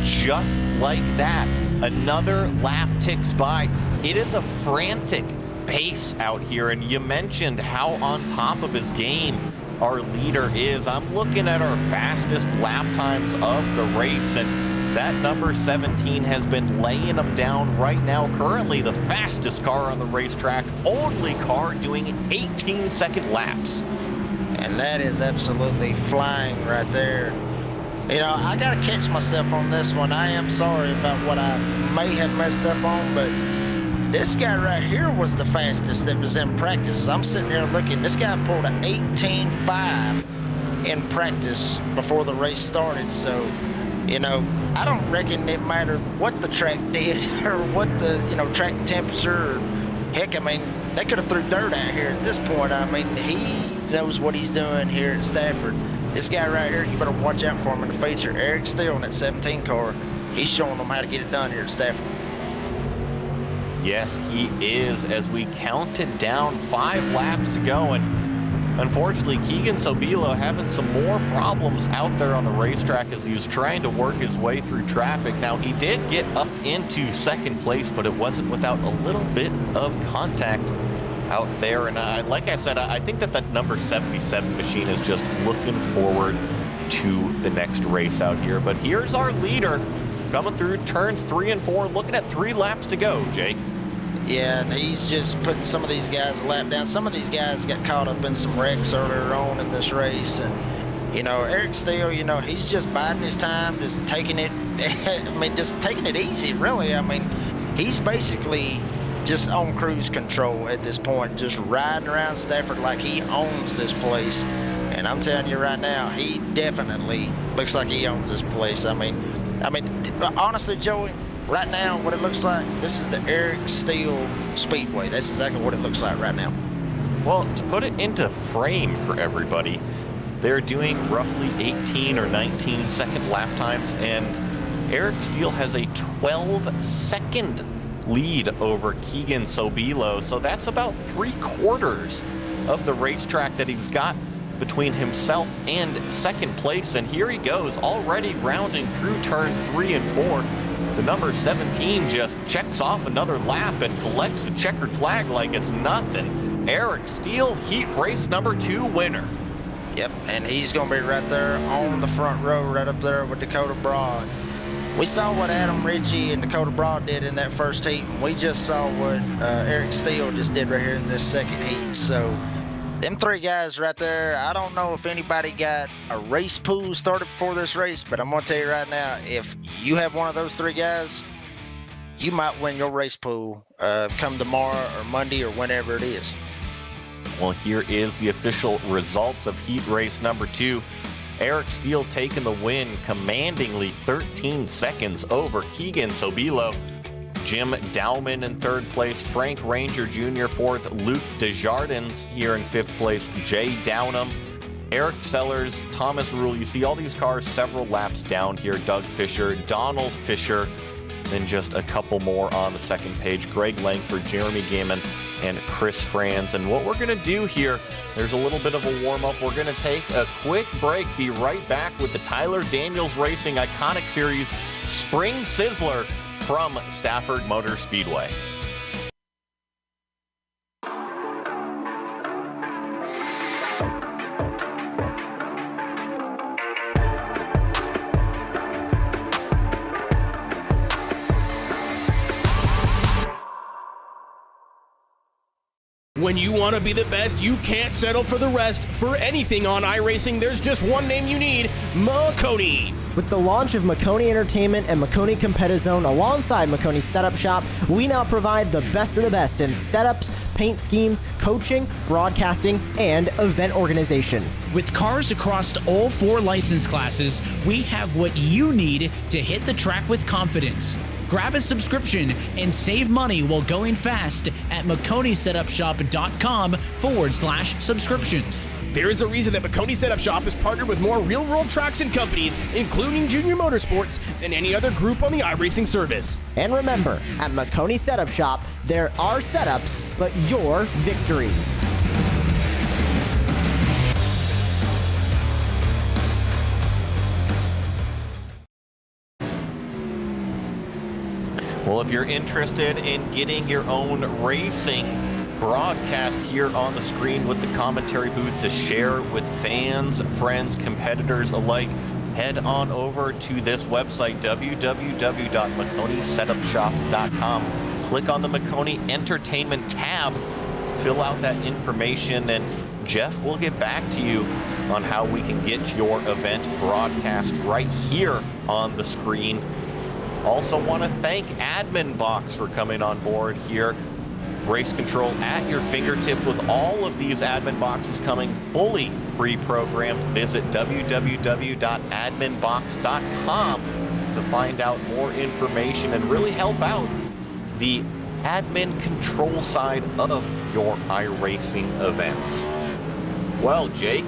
Just like that, another lap ticks by. It is a frantic pace out here, and you mentioned how on top of his game our leader is. I'm looking at our fastest lap times of the race, and that number 17 has been laying them down right now. Currently the fastest car on the racetrack, only car doing 18-second laps. And that is absolutely flying right there. You know, I got to catch myself on this one. I am sorry about what I may have messed up on, but this guy right here was the fastest that was in practice. I'm sitting here looking. This guy pulled an 18.5 in practice before the race started. So, you know, I don't reckon it mattered what the track did or what the, you know, track temperature or heck, I mean, they could have threw dirt out here at this point. I mean, he knows what he's doing here at Stafford. This guy right here, you better watch out for him in the feature. Eric Steele in that 17 car. He's showing them how to get it done here at Stafford. Yes, he is, as we counted down 5 laps to go. And unfortunately, Keegan Sobilo having some more problems out there on the racetrack as he was trying to work his way through traffic. Now, he did get up into second place, but it wasn't without a little bit of contact out there. And like I said, I think that number 77 machine is just looking forward to the next race out here. But here's our leader coming through turns 3 and 4, looking at 3 laps to go, Jake. Yeah, and he's just putting some of these guys a lap down. Some of these guys got caught up in some wrecks earlier on in this race. And, you know, Eric Steele, you know, he's just biding his time, just taking it, I mean, just taking it easy, really. I mean, he's basically just on cruise control at this point, just riding around Stafford like he owns this place. And I'm telling you right now, he definitely looks like he owns this place. I mean, honestly, Joey, right now, what it looks like, this is the Eric Steele Speedway. That's exactly what it looks like right now. Well, to put it into frame for everybody, they're doing roughly 18 or 19 second lap times, and Eric Steele has a 12-second lead over Keegan Sobilo. So that's about 3/4 of the racetrack that he's got between himself and second place. And here he goes, already rounding through turns 3 and 4. The number 17 just checks off another lap and collects a checkered flag like it's nothing. Eric Steele, heat race number 2 winner. Yep, and he's going to be right there on the front row, right up there with Dakota Broad. We saw what Adam Ritchie and Dakota Broad did in that first heat, and we just saw what Eric Steele just did right here in this second heat. So them 3 guys right there, I don't know if anybody got a race pool started before this race, but I'm going to tell you right now, if you have one of those 3 guys, you might win your race pool come tomorrow or Monday or whenever it is. Well, here is the official results of heat race number 2. Eric Steele taking the win commandingly 13 seconds over Keegan Sobilo. Jim Dowman in 3rd place, Frank Ranger Jr. 4th, Luke Desjardins here in 5th place, Jay Downham, Eric Sellers, Thomas Rule. You see all these cars several laps down here. Doug Fisher, Donald Fisher, then just a couple more on the second page. Greg Langford, Jeremy Gaiman, and Chris Franz. And what we're going to do here, there's a little bit of a warm-up. We're going to take a quick break, be right back with the Tyler Daniels Racing Iconic Series Spring Sizzler from Stafford Motor Speedway. When you want to be the best, you can't settle for the rest. For anything on iRacing, there's just one name you need: Maconi. With the launch of Maconi Entertainment and Maconi Competizone alongside Maconi Setup Shop, we now provide the best of the best in setups, paint schemes, coaching, broadcasting, and event organization. With cars across all 4 license classes, we have what you need to hit the track with confidence. Grab a subscription and save money while going fast at MaconiSetupShop.com/subscriptions. There is a reason that Maconi Setup Shop is partnered with more real-world tracks and companies, including Junior Motorsports, than any other group on the iRacing service. And remember, at Maconi Setup Shop, there are setups, but your victories. Well, if you're interested in getting your own racing broadcast here on the screen with the commentary booth to share with fans, friends, competitors alike, head on over to this website, www.MaconiSetupShop.com. Click on the Maconi Entertainment tab, fill out that information, and Jeff will get back to you on how we can get your event broadcast right here on the screen. Also want to thank AdminBoxx for coming on board here. Race control at your fingertips with all of these AdminBoxxes coming fully pre-programmed. Visit www.adminboxx.com to find out more information and really help out the admin control side of your iRacing events. Well, Jake,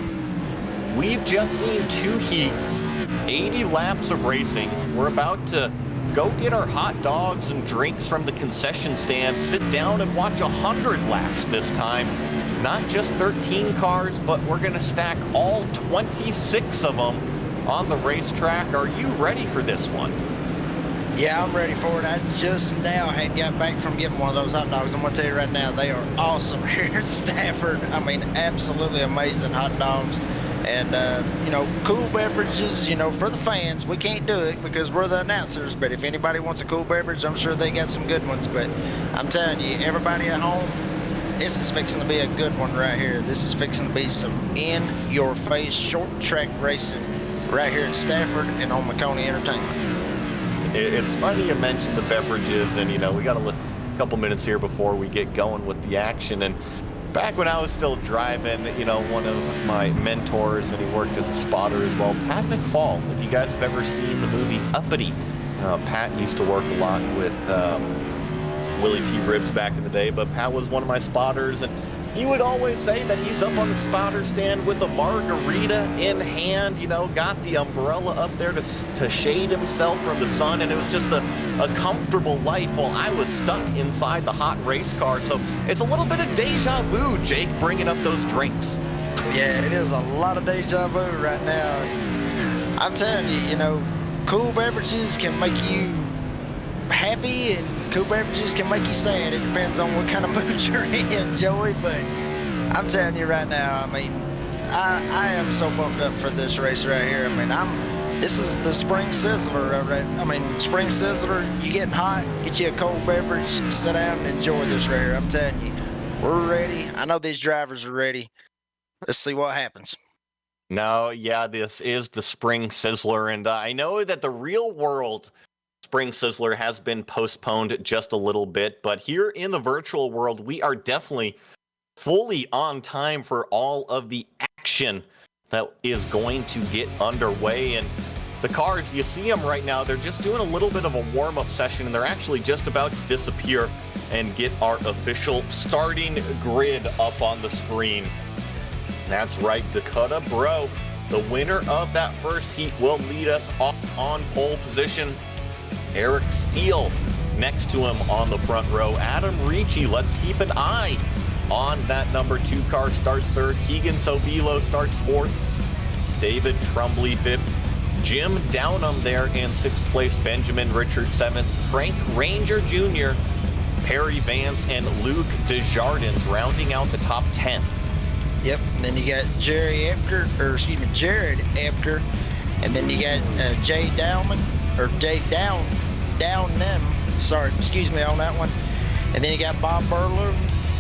we've just seen 2 heats, 80 laps of racing. We're about to go get our hot dogs and drinks from the concession stand, sit down and watch 100 laps this time. Not just 13 cars, but we're going to stack all 26 of them on the racetrack. Are you ready for this one? Yeah, I'm ready for it. I just now had got back from getting one of those hot dogs. I'm going to tell you right now, they are awesome here at Stafford. I mean, absolutely amazing hot dogs. And, you know, cool beverages, you know, for the fans. We can't do it because we're the announcers, but if anybody wants a cool beverage, I'm sure they got some good ones. But I'm telling you, everybody at home, this is fixing to be a good one right here. This is fixing to be some in-your-face short track racing right here at Stafford and on Maconi Entertainment. It's funny you mentioned the beverages, and, you know, we got a couple minutes here before we get going with the action. And back when I was still driving, you know, one of my mentors, and he worked as a spotter as well, Pat McFall. If you guys have ever seen the movie Uppity, Pat used to work a lot with Willie T. Ribbs back in the day, but Pat was one of my spotters, and he would always say that he's up on the spotter stand with a margarita in hand, you know, got the umbrella up there to shade himself from the sun, and it was just a comfortable life while I was stuck inside the hot race car. So it's a little bit of deja vu, Jake, bringing up those drinks. Yeah, it is a lot of deja vu right now. I'm telling you, you know, cool beverages can make you happy and cool beverages can make you sad. It depends on what kind of mood you're in, Joey, but I'm telling you right now, I mean, I am so pumped up for this race right here. I mean, this is the Spring Sizzler, right? I mean, Spring Sizzler, you getting hot, get you a cold beverage, sit down and enjoy this right here. I'm telling you, we're ready. I know these drivers are ready. Let's see what happens. No, yeah, this is the Spring Sizzler, and I know that the real world Spring Sizzler has been postponed just a little bit, but here in the virtual world, we are definitely fully on time for all of the action that is going to get underway. And the cars, you see them right now, they're just doing a little bit of a warm-up session, and they're actually just about to disappear and get our official starting grid up on the screen. That's right, Dakota Bro, the winner of that first heat, will lead us off on pole position. Eric Steele next to him on the front row. Adam Ricci, let's keep an eye on that number 2 car, starts third. Keegan Sobilo starts fourth. David Trumbley fifth. Jim Downham there in 6th place. Benjamin Richard 7th. Frank Ranger Jr., Perry Vance, and Luke Desjardins rounding out the top 10. Yep, and then you got Jared Epker, and then you got Jay Dowman, or Jay Downham, sorry, excuse me on that one. And then you got Bob Burler,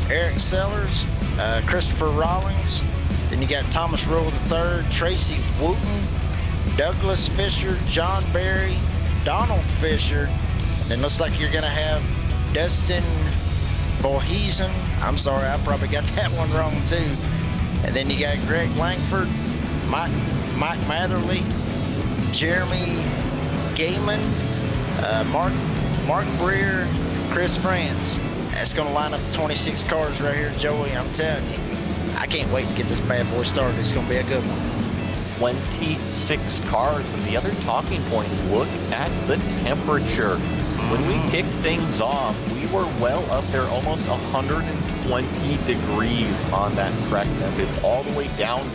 Eric Sellers, Christopher Rawlings. Then you got Thomas Rule III, Tracy Wooten, Douglas Fisher, John Berry, Donald Fisher. Then looks like you're going to have Dustin Boheisen. I'm sorry, I probably got that one wrong too. And then you got Greg Langford, Mike Matherly, Jeremy Gaiman, Mark Breer, Chris France. That's going to line up the 26 cars right here, Joey. I'm telling you, I can't wait to get this bad boy started. It's going to be a good one. 26 cars. And the other talking point, look at the temperature. When we kicked things off, we were well up there, almost 120 degrees on that track temp. It's all the way down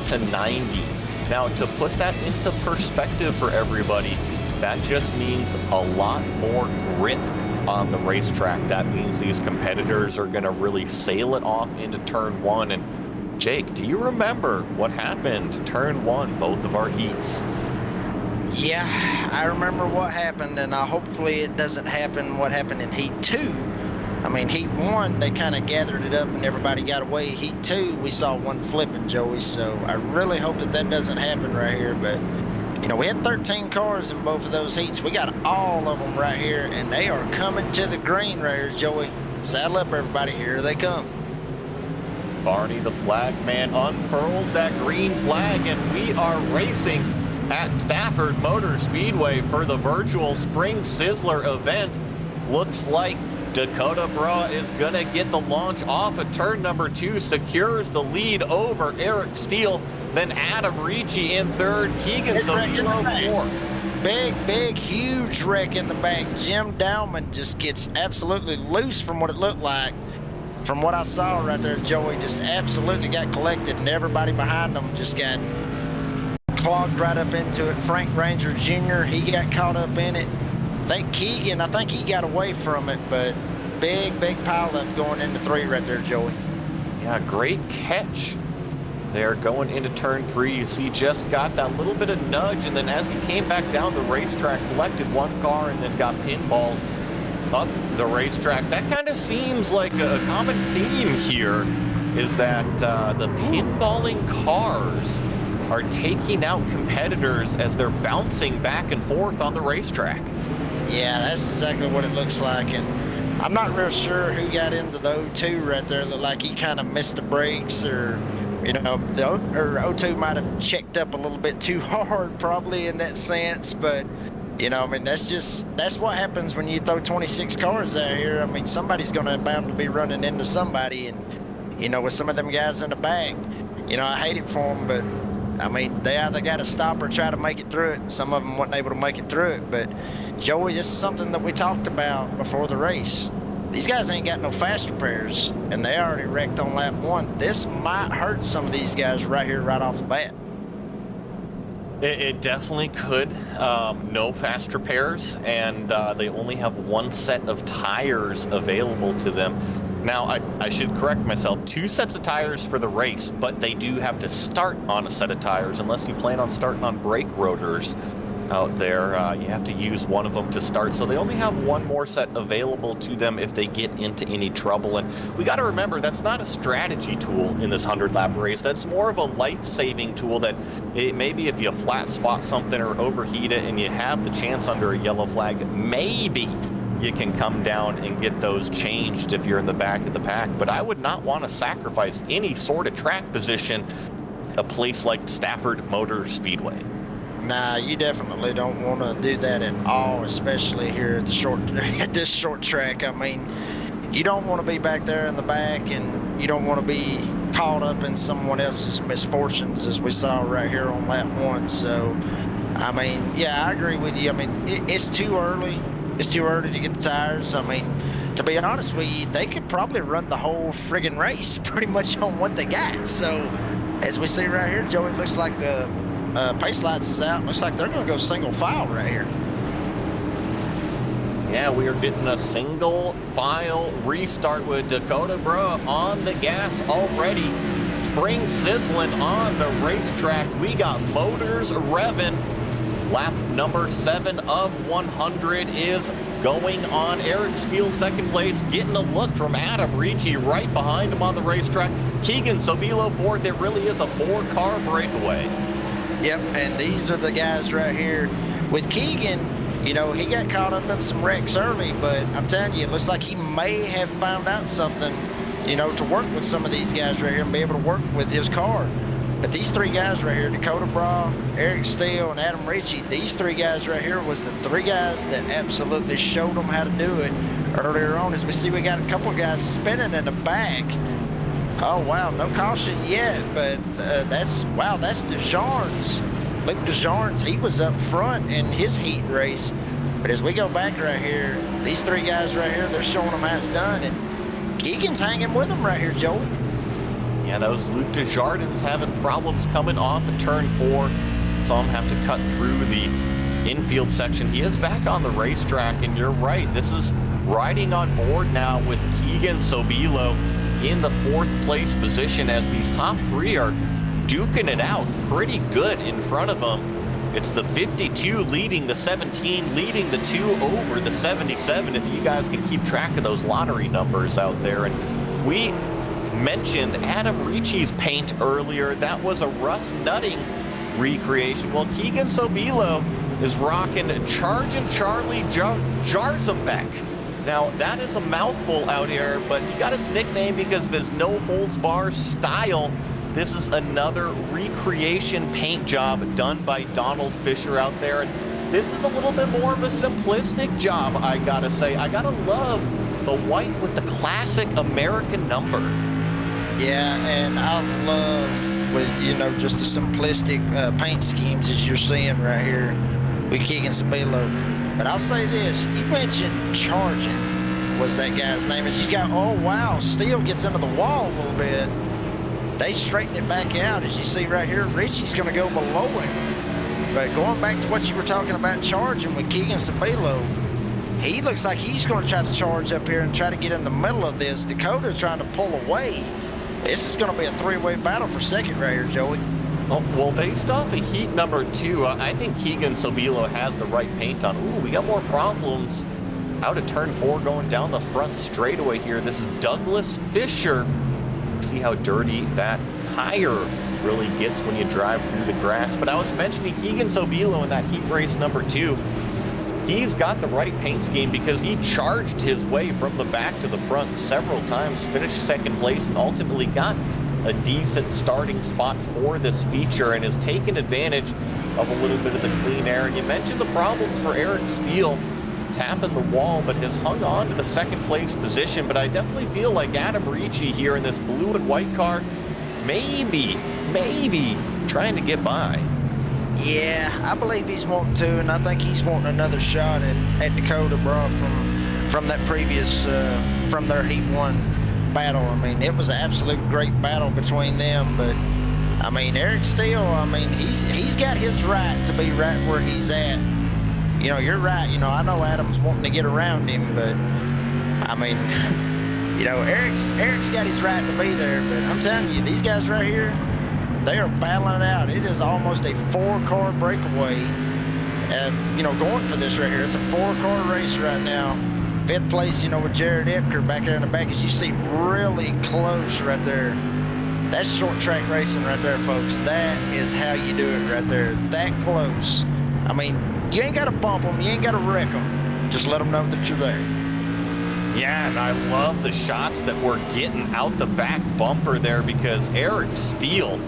to 90. Now, to put that into perspective for everybody, that just means a lot more grip on the racetrack. That means these competitors are going to really sail it off into turn 1. And Jake, do you remember what happened turn 1, both of our heats? Yeah, I remember what happened, and hopefully it doesn't happen what happened in Heat 2. I mean, Heat 1, they kind of gathered it up and everybody got away. Heat 2, we saw one flipping, Joey, so I really hope that doesn't happen right here. But, you know, we had 13 cars in both of those heats. We got all of them right here, and they are coming to the green right here, Joey. Saddle up, everybody. Here they come. Barney the flag man unfurls that green flag, and we are racing at Stafford Motor Speedway for the virtual Spring Sizzler event. Looks like Dakota Bra is going to get the launch off at turn number 2, secures the lead over Eric Steele, then Adam Ricci in third, Keegan Sobilo fourth. Big, huge wreck in the back. Jim Dowman just gets absolutely loose from what it looked like. From what I saw right there, Joey just absolutely got collected, and everybody behind them just got clogged right up into it. Frank Ranger Jr., he got caught up in it. I think Keegan, he got away from it, but big pile up going into 3 right there, Joey. Yeah, great catch. They're going into turn 3. You see, just got that little bit of nudge, and then as he came back down the racetrack, collected one car and then got pinballed up the racetrack. That kind of seems like a common theme here, is that the pinballing cars are taking out competitors as they're bouncing back and forth on the racetrack. Yeah, that's exactly what it looks like, and I'm not real sure who got into the O2 right there. Looked like he kind of missed the brakes, or you know, the O2 might have checked up a little bit too hard, probably in that sense. But you know, I mean, that's what happens when you throw 26 cars out here. I mean, somebody's bound to be running into somebody, and you know, with some of them guys in the back, you know, I hate it for them, but I mean, they either got to stop or try to make it through it. Some of them weren't able to make it through it. But, Joey, this is something that we talked about before the race. These guys ain't got no fast repairs, and they already wrecked on lap 1. This might hurt some of these guys right here, right off the bat. It definitely could. No fast repairs, and they only have one set of tires available to them. Now, I should correct myself. 2 sets of tires for the race, but they do have to start on a set of tires unless you plan on starting on brake rotors out there. You have to use one of them to start, so they only have 1 more set available to them if they get into any trouble. And we got to remember, that's not a strategy tool in this 100-lap race. That's more of a life-saving tool that maybe if you flat spot something or overheat it and you have the chance under a yellow flag, maybe you can come down and get those changed if you're in the back of the pack. But I would not want to sacrifice any sort of track position a place like Stafford Motor Speedway. Nah, you definitely don't want to do that at all, especially here at this short track. I mean, you don't want to be back there in the back, and you don't want to be caught up in someone else's misfortunes, as we saw right here on lap 1. So, I mean, yeah, I agree with you. I mean, it's too early. It's too early to get the tires. I mean, to be honest with you, they could probably run the whole friggin' race pretty much on what they got. So, as we see right here, Joey, looks like the pace lights is out. Looks like they're going to go single file right here. Yeah, we are getting a single file restart with Dakota Bro on the gas already. Spring sizzling on the racetrack. We got motors revving. Lap number 7 of 100 is going on. Eric Steele second place, getting a look from Adam Ricci right behind him on the racetrack. Keegan Sobilo fourth. It really is a 4-car breakaway. Yep, and these are the guys right here. With Keegan, you know, he got caught up in some wrecks early, but I'm telling you, it looks like he may have found out something, you know, to work with some of these guys right here and be able to work with his car. But these 3 guys right here, Dakota Bra, Eric Steele, and Adam Ricci, these 3 guys right here was the 3 guys that absolutely showed them how to do it earlier on. As we see, we got a couple guys spinning in the back. Oh, wow, no caution yet, but that's DeJarnes. Luke DeJarnes, he was up front in his heat race. But as we go back right here, these 3 guys right here, they're showing them how it's done. And Keegan's hanging with them right here, Joey. Yeah, those Luke Desjardins having problems coming off at turn 4. Saw him have to cut through the infield section. He is back on the racetrack, and you're right. This is riding on board now with Keegan Sobilo in the 4th place position as these top 3 are duking it out pretty good in front of them. It's the 52 leading the 17, leading the 2 over the 77, if you guys can keep track of those lottery numbers out there. And we mentioned Adam Ricci's paint earlier. That was a Russ Nutting recreation. Well, Keegan Sobilo is rocking Charging Charlie Jarzabek. Now, that is a mouthful out here, but he got his nickname because of his no-holds-bar style. This is another recreation paint job done by Donald Fisher out there. And this is a little bit more of a simplistic job, I gotta say. I gotta love the white with the classic American number. Yeah, and I love with, you know, just the simplistic paint schemes as you're seeing right here with Keegan Sobilo. But I'll say this, you mentioned Charging was that guy's name. As you got, oh wow, Steele gets into the wall a little bit. They straighten it back out. As you see right here, Richie's going to go below him. But going back to what you were talking about charging with Keegan Sobilo, he looks like he's going to try to charge up here and try to get in the middle of this. Dakota trying to pull away. This is going to be a 3-way battle for second right here, Joey. Oh, well, based off of heat number 2, I think Keegan Sobilo has the right paint on. Ooh, we got more problems out of turn 4 going down the front straightaway here. This is Douglas Fisher. See how dirty that tire really gets when you drive through the grass. But I was mentioning Keegan Sobilo in that heat race number 2. He's got the right paint scheme because he charged his way from the back to the front several times, finished second place, and ultimately got a decent starting spot for this feature and has taken advantage of a little bit of the clean air. And you mentioned the problems for Eric Steele tapping the wall, but has hung on to the second place position. But I definitely feel like Adam Ricci here in this blue and white car, maybe trying to get by. Yeah, I believe he's wanting to, and I think he's wanting another shot at Dakota, bro, from that previous, from their Heat 1 battle. I mean, it was an absolute great battle between them, but I mean, Eric Steele, I mean, he's got his right to be right where he's at. You know, you're right. You know, I know Adam's wanting to get around him, but I mean, you know, Eric's got his right to be there, but I'm telling you, these guys right here, they are battling it out. It is almost a 4-car breakaway, you know, going for this right here. It's a 4-car race right now. 5th place, you know, with Jared Epker back there in the back, as you see, really close right there. That's short track racing right there, folks. That is how you do it right there. That close. I mean, you ain't got to bump them. You ain't got to wreck them. Just let them know that you're there. Yeah, and I love the shots that we're getting out the back bumper there, because Eric Steele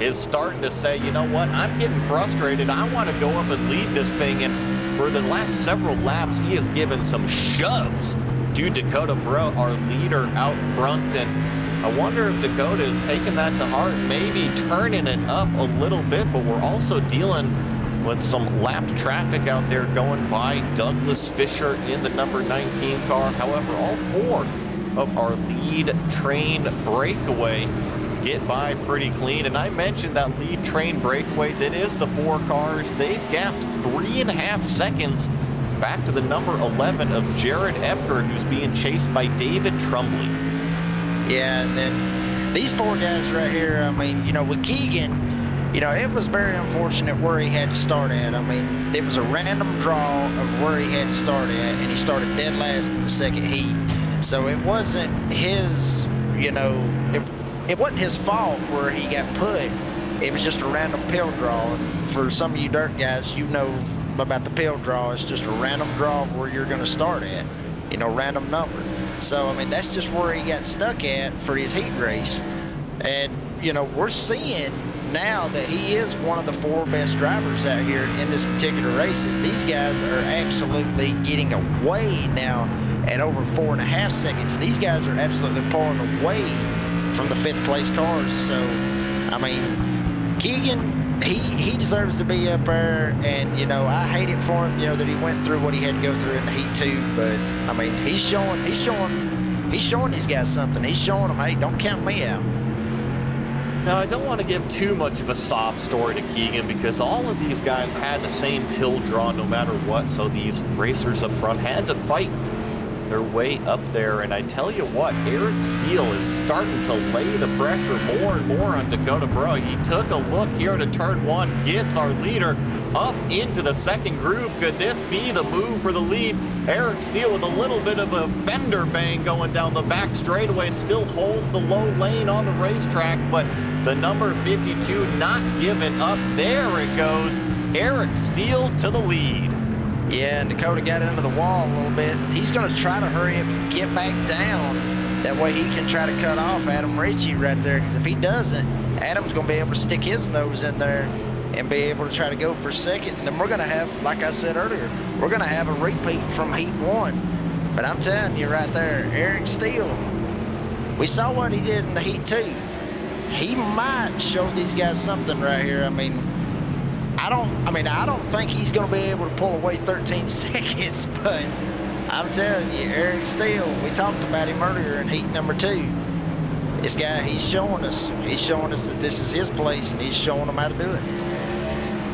is starting to say, you know what, I'm getting frustrated. I want to go up and lead this thing. And for the last several laps, he has given some shoves to Dakota Bro, our leader out front. And I wonder if Dakota is taking that to heart, maybe turning it up a little bit. But we're also dealing with some lap traffic out there going by Douglas Fisher in the number 19 car. However, all 4 of our lead train breakaway get by pretty clean. And I mentioned that lead train breakaway, that is the 4 cars. They've gapped 3.5 seconds back to the number 11 of Jared Epker, who's being chased by David Trumbley. Yeah, and then these 4 guys right here, I mean, you know, with Keegan, you know, it was very unfortunate where he had to start at. I mean, it was a random draw of where he had to start at, and he started dead last in the 2nd heat. So it wasn't his, you know, it wasn't his fault where he got put. It was just a random pill draw. And for some of you dirt guys, you know about the pill draw. It's just a random draw of where you're going to start at, you know, random number. So, I mean, that's just where he got stuck at for his heat race. And, you know, we're seeing now that he is one of the 4 best drivers out here in this particular races. These guys are absolutely getting away now at over 4.5 seconds. These guys are absolutely pulling away from the 5th place cars. So, I mean, Keegan, he deserves to be up there, and, you know, I hate it for him, you know, that he went through what he had to go through in the heat 2, but, I mean, he's showing these guys something. He's showing them, hey, don't count me out. Now, I don't want to give too much of a sob story to Keegan, because all of these guys had the same pill draw no matter what, so these racers up front had to fight their way up there. And I tell you what, Eric Steele is starting to lay the pressure more and more on Dakota Bro. He took a look here into turn 1, gets our leader up into the 2nd groove. Could this be the move for the lead? Eric Steele with a little bit of a fender bang going down the back straightaway, still holds the low lane on the racetrack, but the number 52 not giving up. There it goes. Eric Steele to the lead. Yeah, and Dakota got into the wall a little bit. He's going to try to hurry up and get back down. That way he can try to cut off Adam Ritchie right there, because if he doesn't, Adam's going to be able to stick his nose in there and be able to try to go for 2nd. And then we're going to have, like I said earlier, we're going to have a repeat from heat 1. But I'm telling you right there, Eric Steele, we saw what he did in the heat 2. He might show these guys something right here. I mean, I don't think he's going to be able to pull away 13 seconds, but I'm telling you, Eric Steele, we talked about him earlier in heat number 2. This guy, he's showing us that this is his place, and he's showing them how to do it.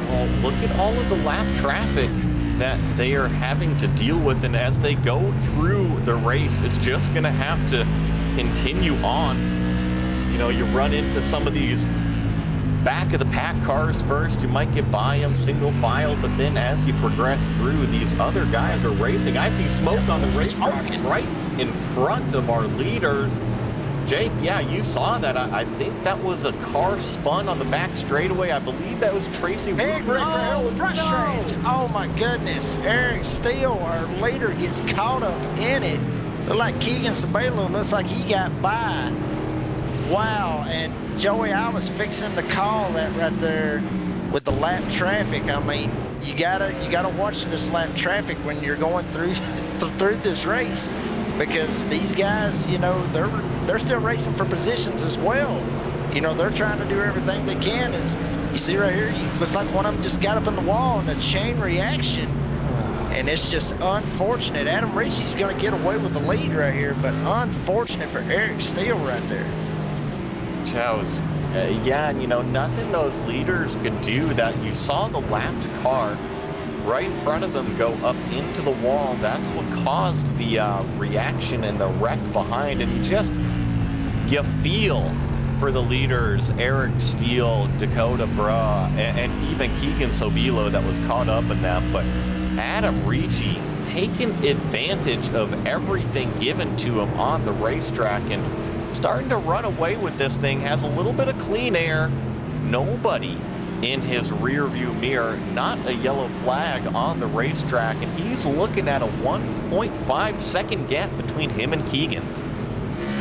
Well, look at all of the lap traffic that they are having to deal with, and as they go through the race, it's just going to have to continue on. You know, you run into some of these back of the pack cars first, you might get by them single file, but then as you progress through, these other guys are racing. I see smoke on the racetrack right in front of our leaders. Jake, yeah, you saw that. I think that was a car spun on the back straightaway. I believe that was Tracy. Big Rick frustrated. Oh my goodness. Eric Steele, our leader, gets caught up in it. Look like Keegan Sabelo looks like he got by. Wow, and Joey, I was fixing to call that right there with the lap traffic. I mean, you gotta watch this lap traffic when you're going through this race, because these guys, you know, they're still racing for positions as well. You know, they're trying to do everything they can. As you see right here, looks like one of them just got up in the wall in a chain reaction, and it's just unfortunate. Adam Ritchie's going to get away with the lead right here, but unfortunate for Eric Steele right there. Chows. Yeah, and you know, nothing those leaders could do. That you saw the lapped car right in front of him go up into the wall. That's what caused the reaction and the wreck behind. And you feel for the leaders, Eric Steele, Dakota Bra, and even Keegan Sobilo that was caught up in that. But Adam Ricci taking advantage of everything given to him on the racetrack and starting to run away with this thing. Has a little bit of clean air. Nobody in his rear view mirror, not a yellow flag on the racetrack, and he's looking at a 1.5 second gap between him and Keegan.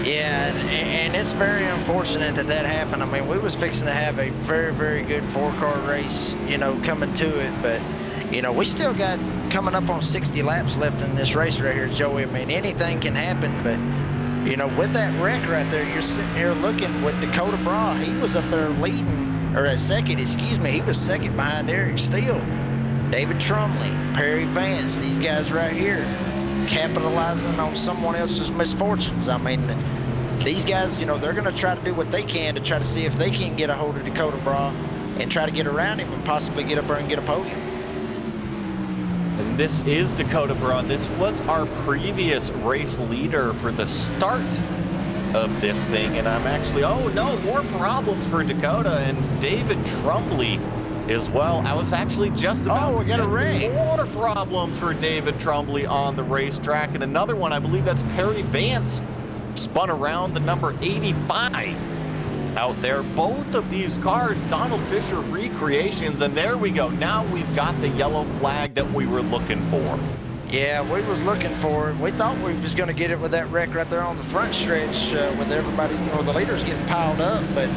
Yeah, and it's very unfortunate that that happened. I mean, we was fixing to have a very, very good 4-car race, you know, coming to it, but, you know, we still got coming up on 60 laps left in this race right here, Joey. I mean, anything can happen, but, you know, with that wreck right there, you're sitting here looking with Dakota Bra. He was up there leading, or at second, excuse me. He was second behind Eric Steele. David Trumley, Perry Vance, these guys right here, capitalizing on someone else's misfortunes. I mean, these guys, you know, they're going to try to do what they can to try to see if they can get a hold of Dakota Bra and try to get around him and possibly get up there and get a podium. And this is Dakota Bra. This was our previous race leader for the start of this thing. And I'm actually, oh no, more problems for Dakota and David Trumley as well. I was actually just about we got a wreck. More problems for David Trumley on the racetrack. And another one, I believe that's Perry Vance, spun around the number 85 out there. Both of these cars, Donald Fisher recreations, and there we go. Now we've got the yellow flag that we were looking for. Yeah, we was looking for it. We thought we was going to get it with that wreck right there on the front stretch with everybody, you know, the leaders getting piled up. But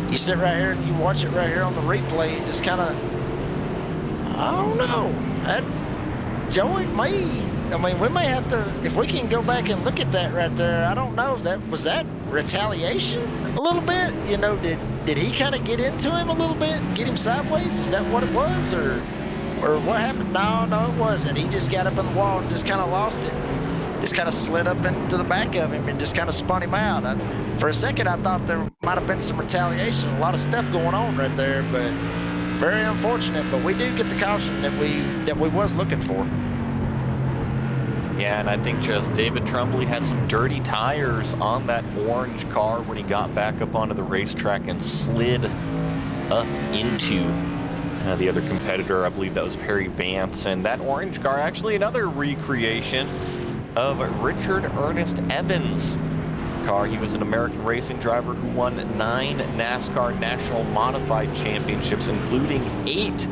you sit right here and you watch it right here on the replay, it just kind of, I don't know. That, Joey, I mean, we may have to, if we can go back and look at that right there, I don't know, was that retaliation a little bit? You know, did he kind of get into him a little bit and get him sideways? Is that what it was, or what happened? No, it wasn't. He just got up on the wall and just kind of lost it and just kind of slid up into the back of him and just kind of spun him out. For a second, I thought there might have been some retaliation, a lot of stuff going on right there, but very unfortunate. But we do get the caution that we was looking for. Yeah, and I think just David Trumley had some dirty tires on that orange car when he got back up onto the racetrack and slid up into the other competitor. I believe that was Perry Vance. And that orange car, actually another recreation of Richard Ernest Evans' car. He was an American racing driver who won 9 NASCAR National Modified Championships, including 8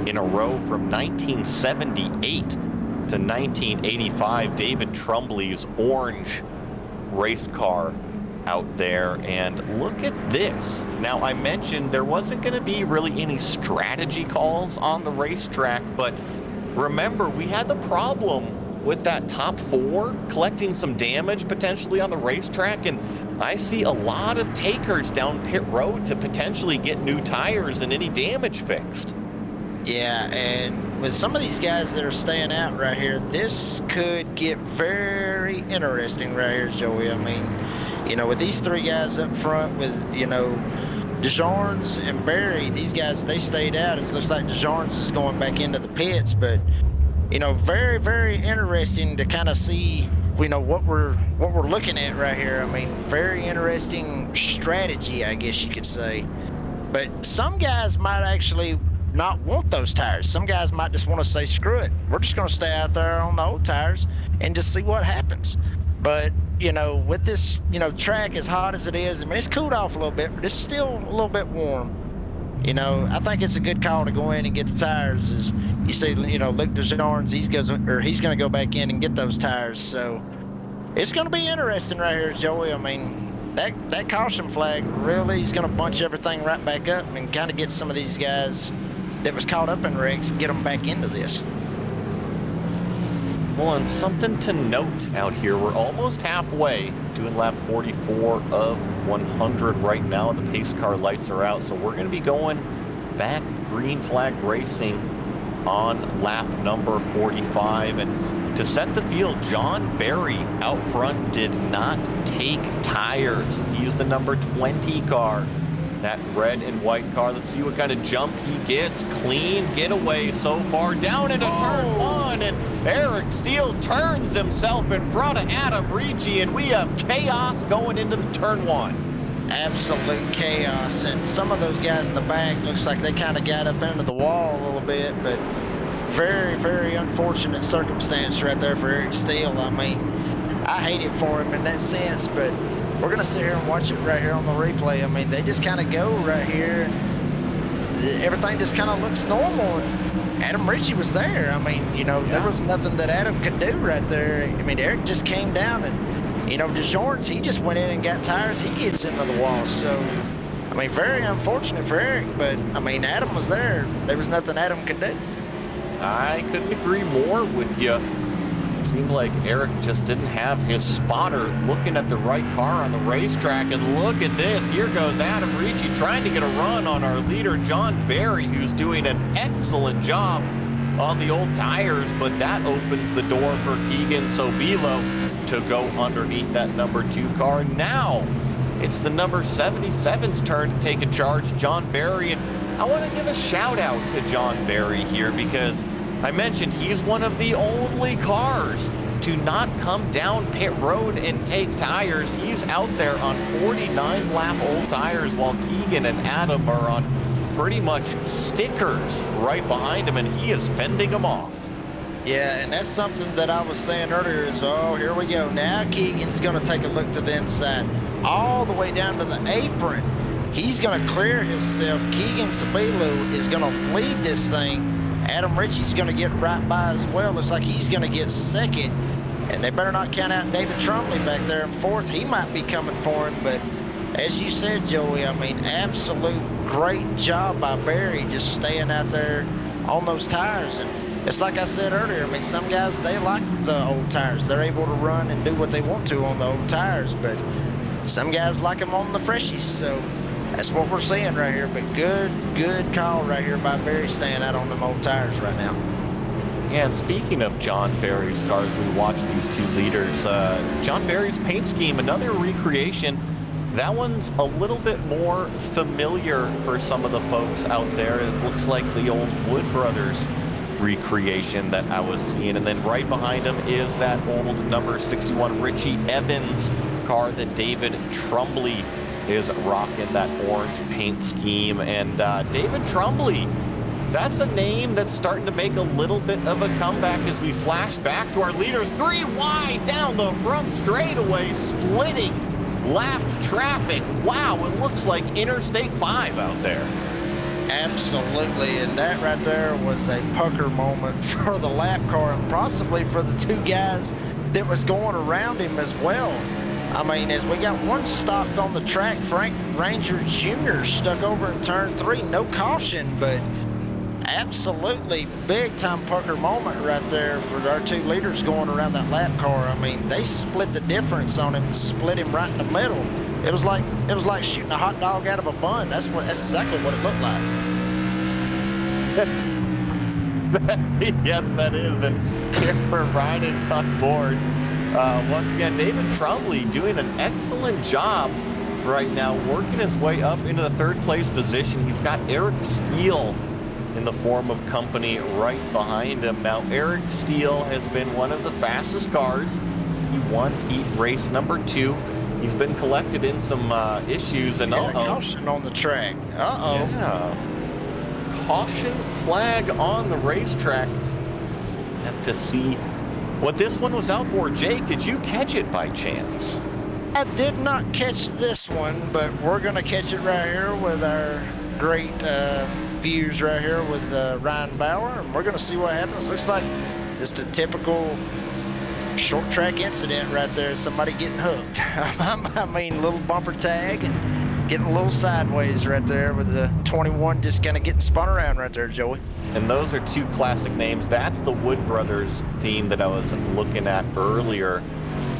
in a row from 1978 to 1985. David Trumley's orange race car out there. And look at this. Now, I mentioned there wasn't going to be really any strategy calls on the racetrack, but remember, we had the problem with that top 4 collecting some damage potentially on the racetrack, and I see a lot of takers down pit road to potentially get new tires and any damage fixed. Yeah, and with some of these guys that are staying out right here, this could get very interesting right here, Joey. I mean, you know, with these 3 guys up front with, you know, DeJarnes and Barry, these guys, they stayed out. It looks like DeJarnes is going back into the pits, but, you know, very, very interesting to kind of see, you know, what we're looking at right here. I mean, very interesting strategy, I guess you could say. But some guys might actually not want those tires. Some guys might just want to say, screw it, we're just going to stay out there on the old tires and just see what happens. But, you know, with this, you know, track as hot as it is, I mean, it's cooled off a little bit, but it's still a little bit warm. You know, I think it's a good call to go in and get the tires. As you see, you know, Luke DeJarnes, he's going to go back in and get those tires. So it's going to be interesting right here, Joey. I mean, that caution flag really is going to bunch everything right back up and kind of get some of these guys that was caught up in wrecks, get them back into this. Well, and something to note out here, we're almost halfway, doing lap 44 of 100 right now. The pace car lights are out, so we're going to be going back green flag racing on lap number 45. And to set the field, John Barry out front did not take tires. He's the number 20 car that red and white car. Let's see what kind of jump he gets. Clean getaway so far. Down into turn one, and Eric Steele turns himself in front of Adam Ricci, and we have chaos going into the turn one. Absolute chaos, and some of those guys in the back looks like they kind of got up into the wall a little bit, but very, very unfortunate circumstance right there for Eric Steele. I mean, I hate it for him in that sense, but we're going to sit here and watch it right here on the replay. I mean, they just kind of go right here, and everything just kind of looks normal, and Adam Ricci was there. I mean, you know, there was nothing that Adam could do right there. I mean, Eric just came down, and, you know, DeJorns, he just went in and got tires. He gets into the wall. So, I mean, very unfortunate for Eric, but, I mean, Adam was there. There was nothing Adam could do. I couldn't agree more with you. Seemed like Eric just didn't have his spotter looking at the right car on the racetrack. And look at this. Here goes Adam Ricci trying to get a run on our leader, John Barry, who's doing an excellent job on the old tires. But that opens the door for Keegan Sobilo to go underneath that number 2 car. Now it's the number 77's turn to take a charge, John Barry. And I want to give a shout out to John Barry here, because I mentioned he's one of the only cars to not come down pit road and take tires. He's out there on 49 lap old tires, while Keegan and Adam are on pretty much stickers right behind him, and he is fending them off. Yeah, and that's something that I was saying earlier is, oh, here we go. Now Keegan's going to take a look to the inside, all the way down to the apron. He's going to clear himself. Keegan Sabilo is going to lead this thing. Adam Ricci's going to get right by as well. Looks like he's going to get second. And they better not count out David Trumley back there in fourth. He might be coming for him. But as you said, Joey, I mean, absolute great job by Barry just staying out there on those tires. And it's like I said earlier, I mean, some guys, they like the old tires. They're able to run and do what they want to on the old tires. But some guys like them on the freshies. So that's what we're seeing right here. But good call right here by Barry staying out on them old tires right now. Yeah, and speaking of John Barry's cars, we watch these two leaders. John Barry's paint scheme, another recreation. That one's a little bit more familiar for some of the folks out there. It looks like the old Wood Brothers recreation that I was seeing. And then right behind him is that old number 61 Richie Evans car that David Trumley is rocking, that orange paint scheme. And David Trumley, that's a name that's starting to make a little bit of a comeback as we flash back to our leaders. 3 wide down the front straightaway, splitting lap traffic. Wow, it looks like Interstate 5 out there. Absolutely, and that right there was a pucker moment for the lap car and possibly for the two guys that was going around him as well. I mean, as we got one stopped on the track, Frank Ranger Jr. stuck over in turn 3, no caution, but absolutely big time pucker moment right there for our two leaders going around that lap car. I mean, they split the difference on him, split him right in the middle. It was like shooting a hot dog out of a bun. That's exactly what it looked like. Yes, that is, and here we're riding on board. Once again, David Trumley doing an excellent job right now, working his way up into the 3rd place position. He's got Eric Steele in the form of company right behind him. Now, Eric Steele has been one of the fastest cars. He won heat race number 2. He's been collected in some issues, and caution on the track. Yeah. Caution flag on the racetrack. Have to see what this one was out for. Jake, did you catch it by chance? I did not catch this one, but we're going to catch it right here with our great views right here with Ryan Bauer, and we're going to see what happens. Looks like just a typical short track incident right there. Somebody getting hooked. I mean, little bumper tag and getting a little sideways right there with the 21 just kind of getting spun around right there, Joey. And those are two classic names. That's the Wood Brothers theme that I was looking at earlier,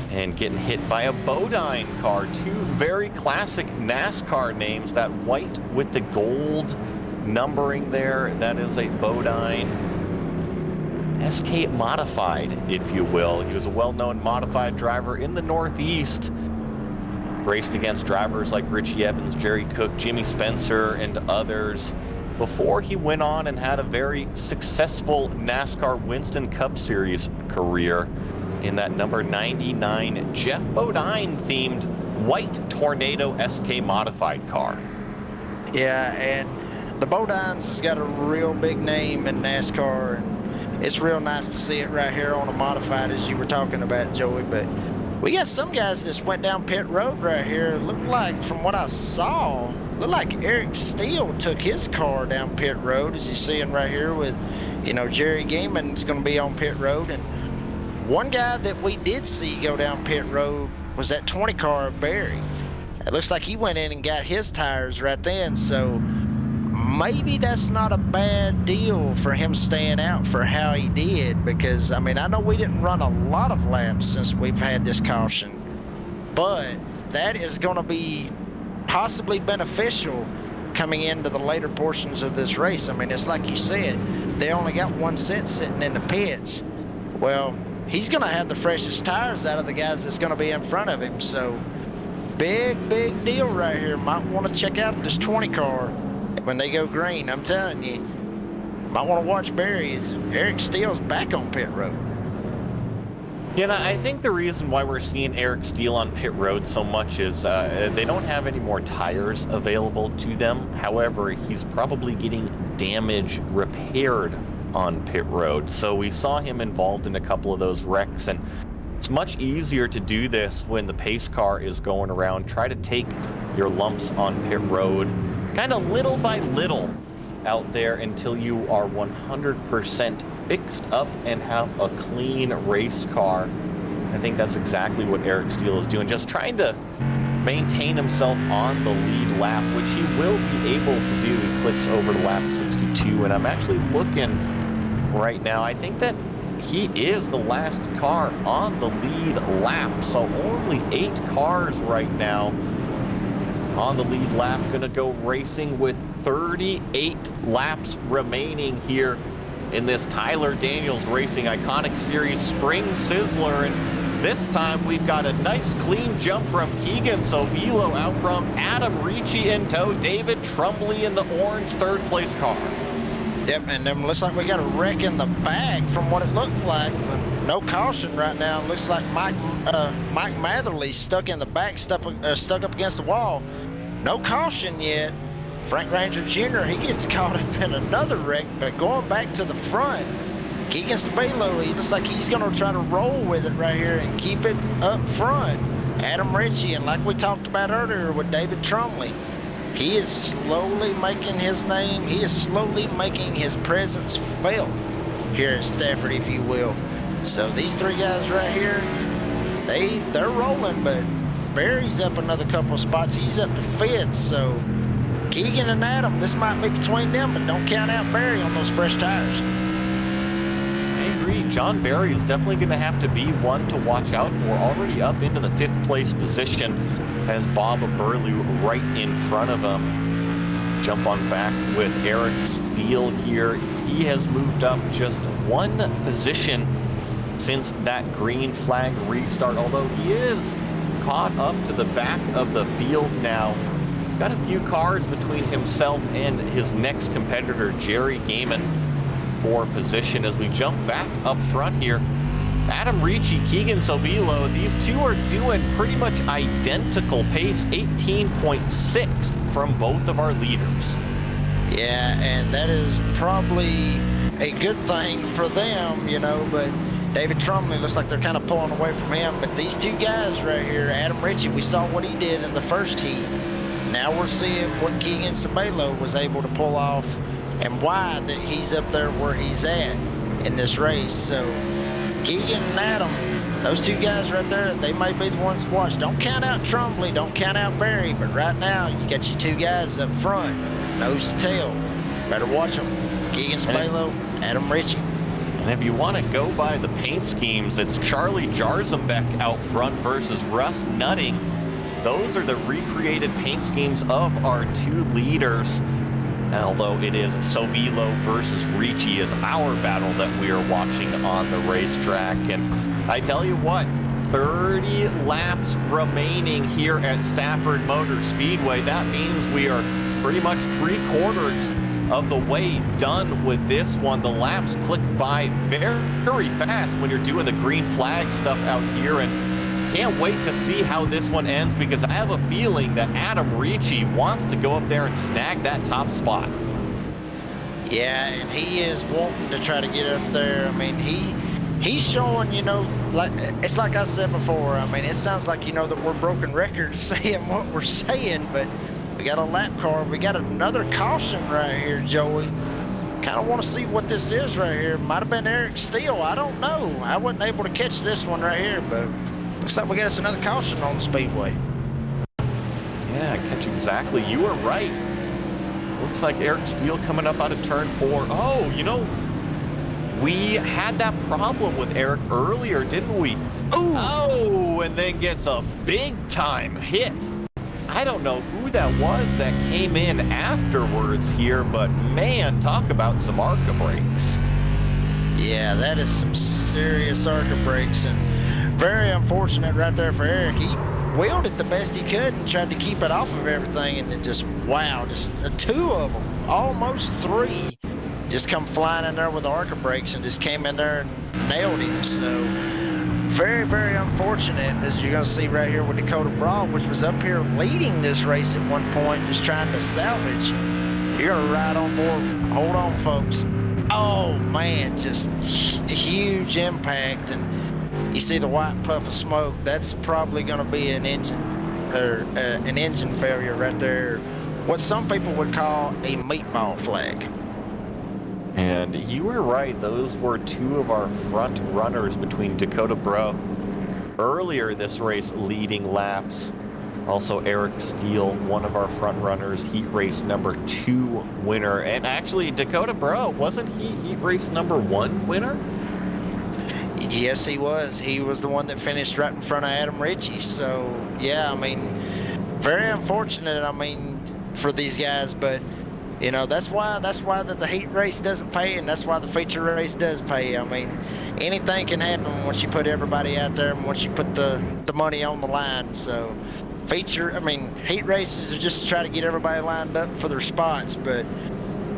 and getting hit by a Bodine car. Two very classic NASCAR names. That white with the gold numbering there, that is a Bodine. SK Modified, if you will. He was a well-known modified driver in the Northeast. raced against drivers like Richie Evans, Jerry Cook, Jimmy Spencer, and others before he went on and had a very successful NASCAR Winston Cup Series career in that number 99 Jeff Bodine themed white Tornado SK modified car. Yeah, and the Bodines has got a real big name in NASCAR, and it's real nice to see it right here on a modified, as you were talking about, Joey. But we got some guys that went down pit road right here. Looked like, from what I saw, looked like Eric Steele took his car down pit road, as you're seeing right here with, you know, Jerry Gaiman's going to be on pit road. And one guy that we did see go down pit road was that 20 car of Barry. It looks like he went in and got his tires right then, so maybe that's not a bad deal for him staying out for how he did, because I mean, I know we didn't run a lot of laps since we've had this caution, but that is going to be possibly beneficial coming into the later portions of this race. I mean, it's like you said, they only got one set sitting in the pits. Well, he's going to have the freshest tires out of the guys that's going to be in front of him, so big deal right here. Might want to check out this 20 car when they go green. I'm telling you, might want to watch Barry's. Eric Steele's back on pit road. Yeah, and I think the reason why we're seeing Eric Steele on pit road so much is they don't have any more tires available to them. However, he's probably getting damage repaired on pit road. So we saw him involved in a couple of those wrecks, and it's much easier to do this when the pace car is going around. Try to take your lumps on pit road kind of little by little out there until you are 100% fixed up and have a clean race car. I think that's exactly what Eric Steele is doing, just trying to maintain himself on the lead lap, which he will be able to do. He clicks over to lap 62, and I'm actually looking right now. I think that he is the last car on the lead lap, so only 8 cars right now on the lead lap, gonna go racing with 38 laps remaining here in this Tyler Daniels Racing Iconic Series Spring Sizzler. And this time we've got a nice clean jump from Keegan Sobilo out from Adam Ricci in tow, David Trumbley in the orange third place car. Yep, and then looks like we got a wreck in the back from what it looked like. No caution right now. Looks like Mike Matherly stuck in the back, stuck up against the wall. No caution yet. Frank Ranger Jr., he gets caught up in another wreck, but going back to the front, Keegan Sabelo, he looks like he's going to try to roll with it right here and keep it up front. Adam Ritchie, and like we talked about earlier with David Trumley, he is slowly making his name, he is slowly making his presence felt here at Stafford, if you will. So these 3 guys right here, they're rolling, but Barry's up another couple of spots. He's up to 5th, so Keegan and Adam, this might be between them, but don't count out Barry on those fresh tires. I agree. John Barry is definitely going to have to be one to watch out for. Already up into the 5th place position has Bob Burlew right in front of him. Jump on back with Eric Steele here. He has moved up just 1 position since that green flag restart, although he is caught up to the back of the field now. He's got a few cars between himself and his next competitor, Jerry Gaiman, for position. As we jump back up front here, Adam Ricci, Keegan Sobilo, these 2 are doing pretty much identical pace, 18.6 from both of our leaders. Yeah, and that is probably a good thing for them, you know, but David Trumley looks like they're kind of pulling away from him. But these 2 guys right here, Adam Ritchie, we saw what he did in the first heat. Now we're seeing what Keegan Sabelo was able to pull off and why that he's up there where he's at in this race. So Keegan and Adam, those 2 guys right there, they may be the ones to watch. Don't count out Trumley, don't count out Barry, but right now you got your 2 guys up front, nose to tail. Better watch them. Keegan Sabelo, Adam Ritchie. And if you want to go by the paint schemes, it's Charlie Jarzembek out front versus Russ Nutting. Those are the recreated paint schemes of our 2 leaders. And although it is Sobilo versus Ricci is our battle that we are watching on the racetrack. And I tell you what, 30 laps remaining here at Stafford Motor Speedway. That means we are pretty much 3/4 of the way done with this one. The laps click by very, very fast when you're doing the green flag stuff out here, and can't wait to see how this one ends, because I have a feeling that Adam Ricci wants to go up there and snag that top spot. Yeah, and he is wanting to try to get up there. I mean, he's showing, you know, like it's like I said before. I mean, it sounds like, you know, that we're broken records saying what we're saying, but we got a lap car. We got another caution right here, Joey. Kind of want to see what this is right here. Might have been Eric Steele. I don't know. I wasn't able to catch this one right here, but looks like we got us another caution on the speedway. Yeah, catch exactly. You were right. Looks like Eric Steele coming up out of turn 4. Oh, you know, we had that problem with Eric earlier, didn't we? Ooh. Oh, and then gets a big time hit. I don't know who that was that came in afterwards here, but man, talk about some ARCA brakes. Yeah, that is some serious ARCA brakes, and very unfortunate right there for Eric. He wheeled it the best he could and tried to keep it off of everything, and it just, wow, just 2 of them, almost 3, just come flying in there with ARCA brakes and just came in there and nailed him. So very, very unfortunate, as you're going to see right here with Dakota Brawl, which was up here leading this race at one point, just trying to salvage. You're going to ride on board. Hold on, folks. Oh, man, just huge impact, and you see the white puff of smoke. That's probably going to be an engine, or an engine failure right there. What some people would call a meatball flag. And you were right. Those were 2 of our front runners between Dakota Bro earlier this race leading laps. Also Eric Steele, one of our front runners, heat race number 2 winner. And actually Dakota Bro, wasn't he heat race number 1 winner? Yes, he was. He was the one that finished right in front of Adam Ricci. So, yeah, I mean, very unfortunate, I mean, for these guys. But, you know, that's why that the heat race doesn't pay, and that's why the feature race does pay. I mean, anything can happen once you put everybody out there and once you put the money on the line. So, heat races are just to try to get everybody lined up for their spots. But,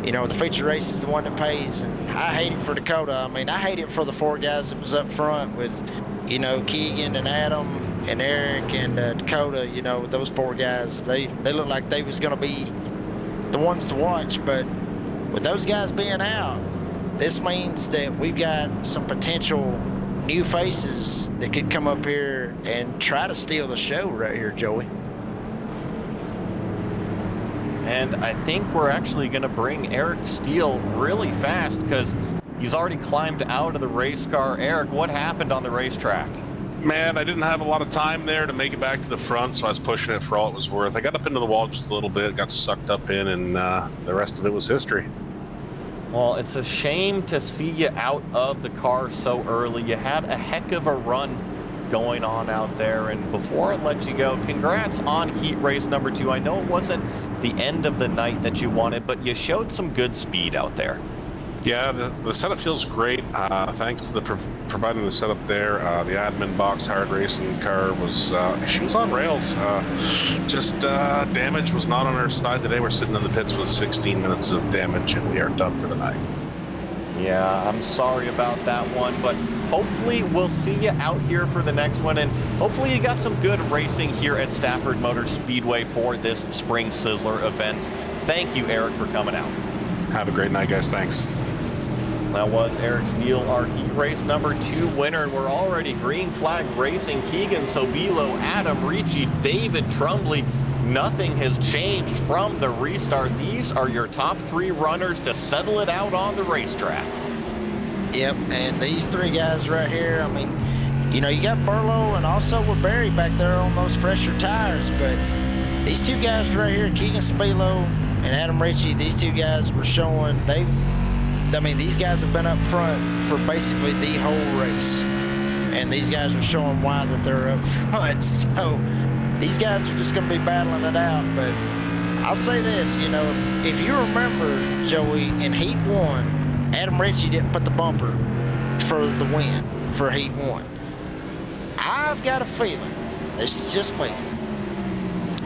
you know, the feature race is the one that pays, and I hate it for Dakota. I mean, I hate it for the 4 guys that was up front with, you know, Keegan and Adam and Eric and Dakota. You know, those 4 guys, they look like they was going to be the ones to watch. But with those guys being out, this means that we've got some potential new faces that could come up here and try to steal the show right here, Joey. And I think we're actually going to bring Eric Steele really fast, because he's already climbed out of the race car. Eric, what happened on the racetrack? Man, I didn't have a lot of time there to make it back to the front, so I was pushing it for all it was worth. I got up into the wall just a little bit, got sucked up in, and the rest of it was history. Well, it's a shame to see you out of the car so early. You had a heck of a run going on out there, and before I let you go, congrats on heat race number 2. I know it wasn't the end of the night that you wanted, but you showed some good speed out there. Yeah, the setup feels great. Thanks to providing the setup there. The AdminBoxx hard racing car was she was on rails. Just damage was not on our side today. We're sitting in the pits with 16 minutes of damage, and we are done for the night. Yeah, I'm sorry about that one, but hopefully we'll see you out here for the next one, and hopefully you got some good racing here at Stafford Motor Speedway for this spring Sizzler event. Thank you, Eric, for coming out. Have a great night, guys. Thanks. That was Eric Steele, our heat race number 2 winner, and we're already green flag racing. Keegan Sobilo, Adam Ricci, David Trumbley. Nothing has changed from the restart. These are your top 3 runners to settle it out on the racetrack. Yep, and these 3 guys right here, I mean, you know, you got Burlow and also with Barry back there on those fresher tires, but these 2 guys right here, Keegan Sobilo and Adam Ricci, these 2 guys were showing these guys have been up front for basically the whole race, and these guys are showing why that they're up front. So these guys are just going to be battling it out. But I'll say this, you know, if you remember, Joey, in Heat 1, Adam Ricci didn't put the bumper for the win for Heat 1. I I've got a feeling, this is just me,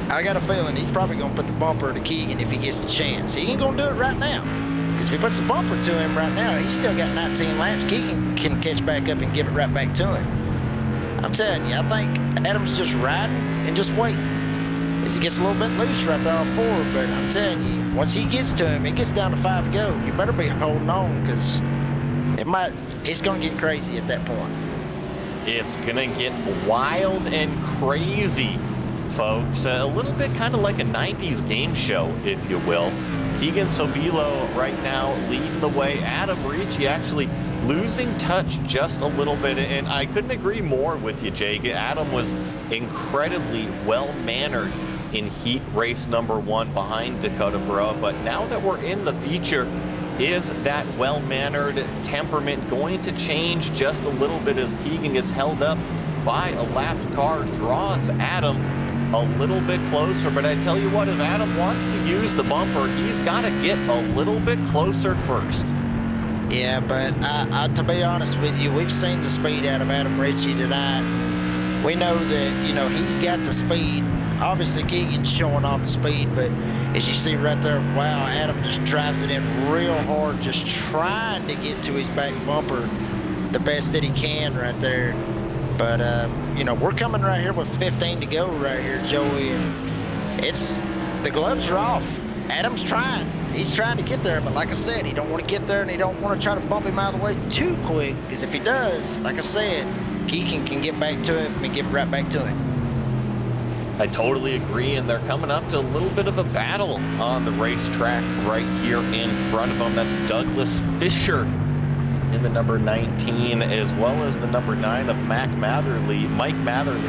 I got a feeling he's probably going to put the bumper to Keegan if he gets the chance. He ain't going to do it right now. Because if he puts the bumper to him right now, he's still got 19 laps. Keegan can catch back up and give it right back to him. I'm telling you, I think Adam's just riding and just waiting. As he gets a little bit loose right there on forward, but I'm telling you, once he gets to him, it gets down to 5 to go. You better be holding on because it's going to get crazy at that point. It's going to get wild and crazy, folks. A little bit kind of like a 90s game show, if you will. Keegan Sobilo right now leading the way. Adam Ricci actually losing touch just a little bit, and I couldn't agree more with you, Jake. Adam was incredibly well-mannered in heat race number 1 behind Dakota Bro, but now that we're in the feature, is that well-mannered temperament going to change just a little bit as Keegan gets held up by a lapped car, draws Adam a little bit closer? But I tell you what, if Adam wants to use the bumper, he's got to get a little bit closer first. Yeah, but to be honest with you, we've seen the speed out of Adam Ricci tonight. We know that, he's got the speed. Obviously, Keegan's showing off the speed, but as you see right there, wow, Adam just drives it in real hard, just trying to get to his back bumper the best that he can right there. But, we're coming right here with 15 to go right here, Joey, and the gloves are off. Adam's trying. He's trying to get there, but like I said, he don't want to get there, and he don't want to try to bump him out of the way too quick, because if he does, like I said, Keegan can get back to him and give it right back to him. I totally agree, and they're coming up to a little bit of a battle on the racetrack right here in front of them. That's Douglas Fisher in the number 19, as well as the number 9 of Mike Matherly.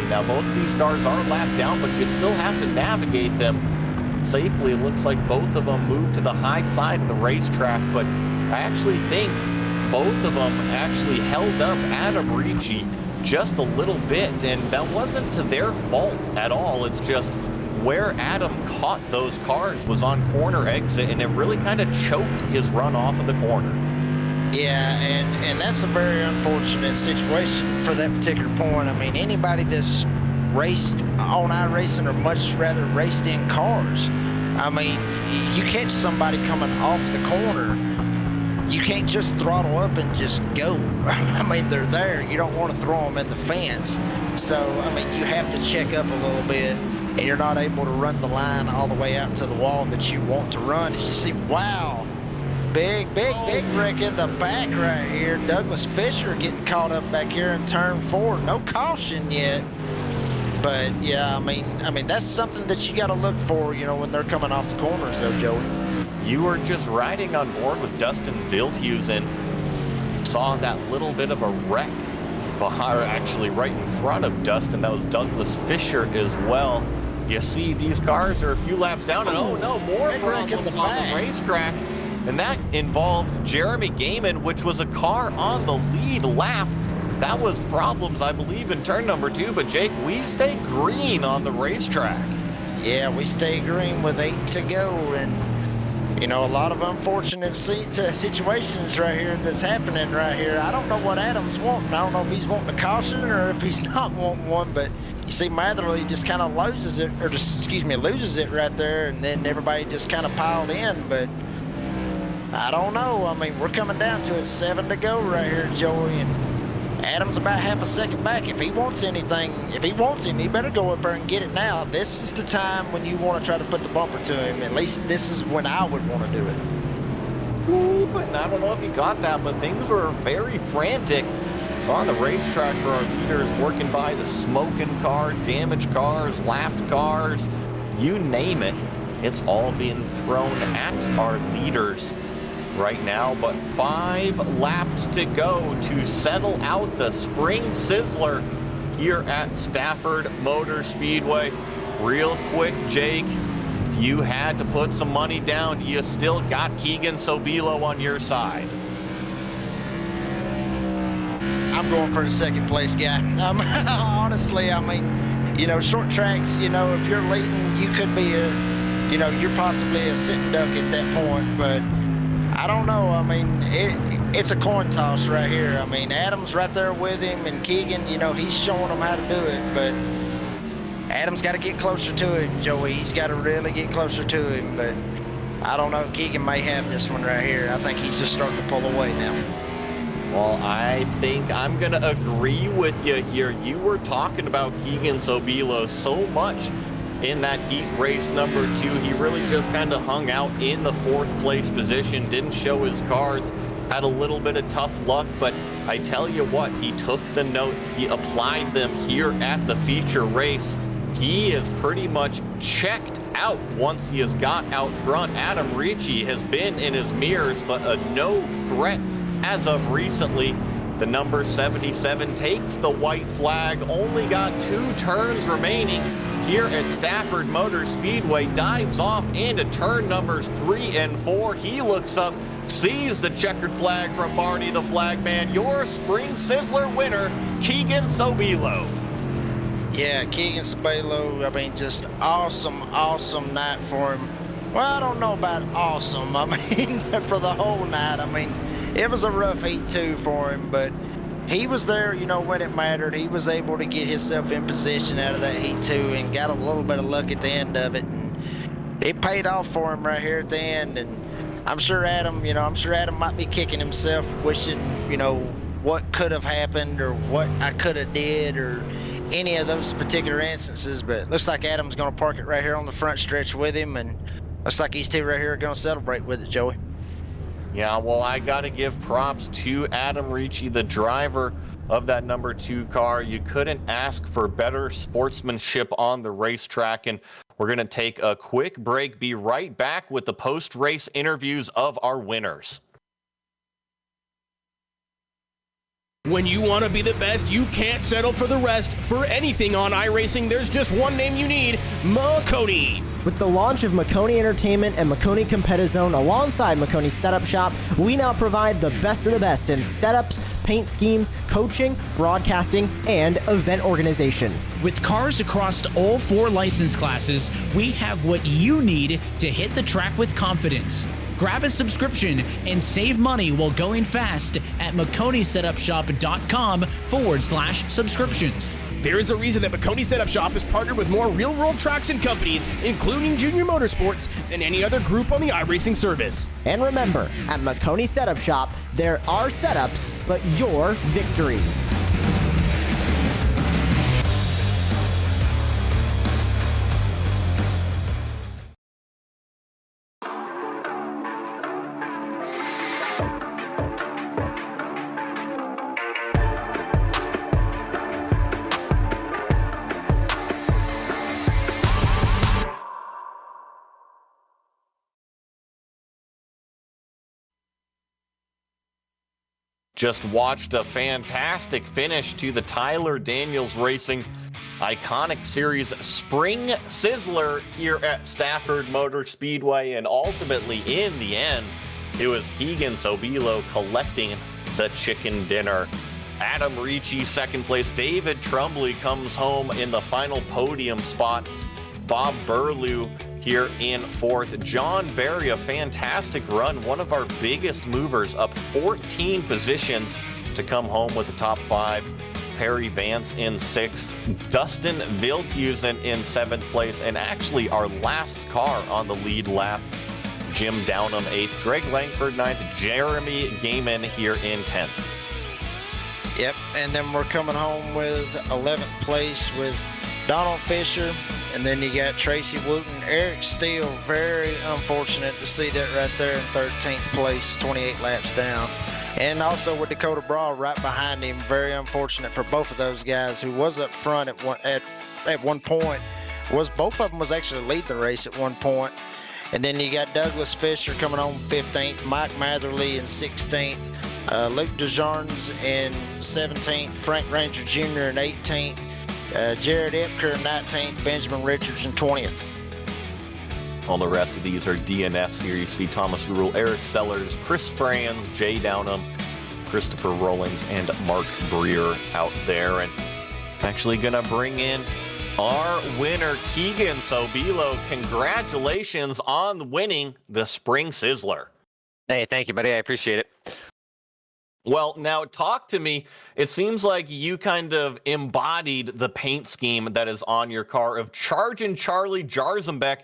Now, both of these cars are lapped down, but you still have to navigate them safely. It looks like both of them moved to the high side of the racetrack, but I actually think both of them actually held up Adam Ricci just a little bit, and that wasn't to their fault at all. It's just where Adam caught those cars was on corner exit, and it really kind of choked his run off of the corner. Yeah, and that's a very unfortunate situation for that particular point. I mean, anybody that's raced on iRacing or much rather raced in cars, I mean, you catch somebody coming off the corner, you can't just throttle up and just go. I mean, they're there. You don't want to throw them in the fence. So, I mean, you have to check up a little bit, and you're not able to run the line all the way out to the wall that you want to run. As you see, wow, big wreck in the back right here. Douglas Fisher getting caught up back here in turn 4. No caution yet. But, yeah, I mean, that's something that you got to look for, when they're coming off the corners, though, Joey. You were just riding on board with Dustin Wildhusen. Saw that little bit of a wreck behind, actually right in front of Dustin. That was Douglas Fisher as well. You see these cars are a few laps down, and oh no, more problems on the racetrack. And that involved Jeremy Gaiman, which was a car on the lead lap. That was problems, I believe, in turn number 2. But Jake, we stay green on the racetrack. Yeah, we stay green with 8 to go, and a lot of unfortunate situations right here that's happening right here. I don't know what Adam's wanting. I don't know if he's wanting a caution or if he's not wanting one, but you see Matherly just kind of loses it right there, and then everybody just kind of piled in, but I don't know. I mean, we're coming down to it, 7 to go right here, Joey, and Adam's about half a second back. If he wants him, he better go up there and get it now. This is the time when you want to try to put the bumper to him. At least this is when I would want to do it. Ooh, but I don't know if he got that, but things were very frantic on the racetrack for our leaders, working by the smoking car, damaged cars, lapped cars, you name it. It's all being thrown at our leaders right now, but 5 laps to go to settle out the spring Sizzler here at Stafford Motor Speedway. Real quick, Jake, if you had to put some money down, do you still got Keegan Sobilo on your side? I'm going for the second place guy. Honestly, I mean, short tracks, if you're leading, you could be you're possibly a sitting duck at that point, but I don't know. I mean, it's a coin toss right here. I mean, Adam's right there with him, and Keegan, he's showing him how to do it. But Adam's got to get closer to him, Joey. He's got to really get closer to him. But I don't know. Keegan may have this one right here. I think he's just starting to pull away now. Well, I think I'm going to agree with you here. You were talking about Keegan Sobilo so much in that heat race number 2. He really just kind of hung out in the 4th place position, didn't show his cards, had a little bit of tough luck, but I tell you what, he took the notes, he applied them here at the feature race. He is pretty much checked out once he has got out front. Adam Ricci has been in his mirrors, but a no threat as of recently. The number 77 takes the white flag, only got 2 turns remaining here at Stafford Motor Speedway, dives off into turn numbers 3 and 4. He looks up, sees the checkered flag from Barney the Flagman. Your Spring Sizzler winner, Keegan Sobilo. Yeah, Keegan Sobilo, I mean, just awesome night for him. Well, I don't know about awesome. I mean, for the whole night, I mean, it was a rough heat too for him, but he was there, when it mattered. He was able to get himself in position out of that heat too, and got a little bit of luck at the end of it, and it paid off for him right here at the end. And I'm sure Adam, might be kicking himself, wishing, what could have happened or what I could have did or any of those particular instances. But looks like Adam's going to park it right here on the front stretch with him, and looks like these two right here are going to celebrate with it, Joey. Yeah, well, I got to give props to Adam Ricci, the driver of that number 2 car. You couldn't ask for better sportsmanship on the racetrack. And we're going to take a quick break, be right back with the post-race interviews of our winners. When you want to be the best, you can't settle for the rest. For anything on iRacing, there's just one name you need, Maconi. With the launch of Maconi Entertainment and Maconi Competizone alongside Maconi's Setup Shop, we now provide the best of the best in setups, paint schemes, coaching, broadcasting, and event organization. With cars across all 4 license classes, we have what you need to hit the track with confidence. Grab a subscription and save money while going fast at MaconiSetupShop.com/subscriptions. There is a reason that Maconi Setup Shop is partnered with more real-world tracks and companies, including Junior Motorsports, than any other group on the iRacing service. And remember, at Maconi Setup Shop, there are setups, but your victories. Just watched a fantastic finish to the Tyler Daniels Racing Iconic Series Spring Sizzler here at Stafford Motor Speedway, and ultimately in the end it was Keegan Sobilo collecting the chicken dinner. Adam Ricci 2nd place, David Trumbley comes home in the final podium spot, Bob Burlew here in 4th. John Berry, a fantastic run, one of our biggest movers, up 14 positions to come home with the top 5. Perry Vance in 6th, Dustin Wildhusen in 7th place, and actually our last car on the lead lap, Jim Downham 8th, Greg Langford 9th, Jeremy Gaiman here in 10th. Yep, and then we're coming home with 11th place with Donald Fisher, and then you got Tracy Wooten, Eric Steele. Very unfortunate to see that right there in 13th place, 28 laps down. And also with Dakota Brawl right behind him. Very unfortunate for both of those guys, who was up front at one point. Both of them was actually lead the race at one point. And then you got Douglas Fisher coming on 15th, Mike Matherly in 16th, Luke DeJarnes in 17th, Frank Ranger Jr. in 18th, Jared Epker in 19th, Benjamin Richards in 20th. All the rest of these are DNFs here. You see Thomas Rule, Eric Sellers, Chris Franz, Jay Downham, Christopher Rollins, and Mark Breer out there. And actually going to bring in our winner, Keegan Sobilo. Congratulations on winning the Spring Sizzler. Hey, thank you, buddy. I appreciate it. Well, now talk to me. It seems like you kind of embodied the paint scheme that is on your car of charging Charlie Jarzenbeck.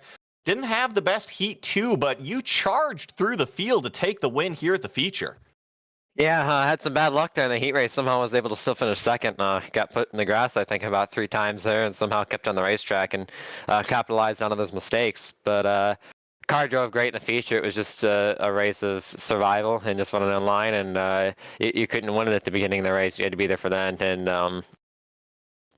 Didn't have the best heat too, but you charged through the field to take the win here at the feature. Yeah, I had some bad luck there in the heat race. Somehow was able to still finish second. Got put in the grass, I think, about 3 times there, and somehow kept on the racetrack and capitalized on those mistakes. But car drove great in the feature. It was just a race of survival and just running in line, and you couldn't win it at the beginning of the race. You had to be there for the end, and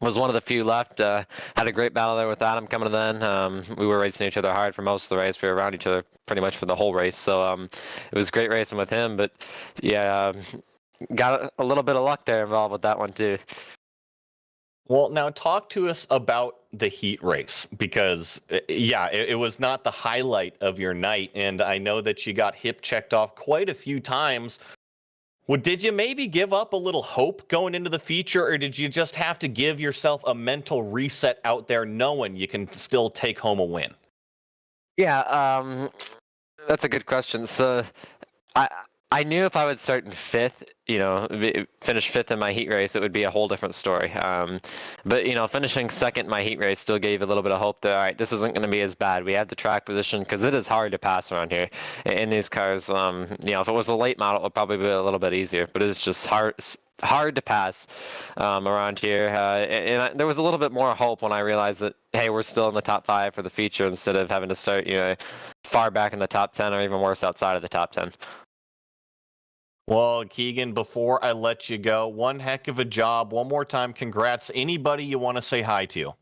was one of the few left. Had a great battle there with Adam coming to the end. We were racing each other hard for most of the race. We were around each other pretty much for the whole race. So it was great racing with him. But yeah, got a little bit of luck there involved with that one too. Well, now talk to us about the heat race because, yeah, it was not the highlight of your night. And I know that you got hip checked off quite a few times. Well, did you maybe give up a little hope going into the feature, or did you just have to give yourself a mental reset out there knowing you can still take home a win? Yeah, that's a good question. So I I knew if I would start in fifth, finish fifth in my heat race, it would be a whole different story. But finishing second in my heat race still gave a little bit of hope that all right, this isn't going to be as bad. We have the track position because it is hard to pass around here in these cars. If it was a late model, it would probably be a little bit easier, but it's just hard to pass around here. There was a little bit more hope when I realized that hey, we're still in the top 5 for the feature instead of having to start far back in the top 10 or even worse outside of the top 10. Well, Keegan, before I let you go, one heck of a job. One more time, congrats. Anybody you want to say hi to?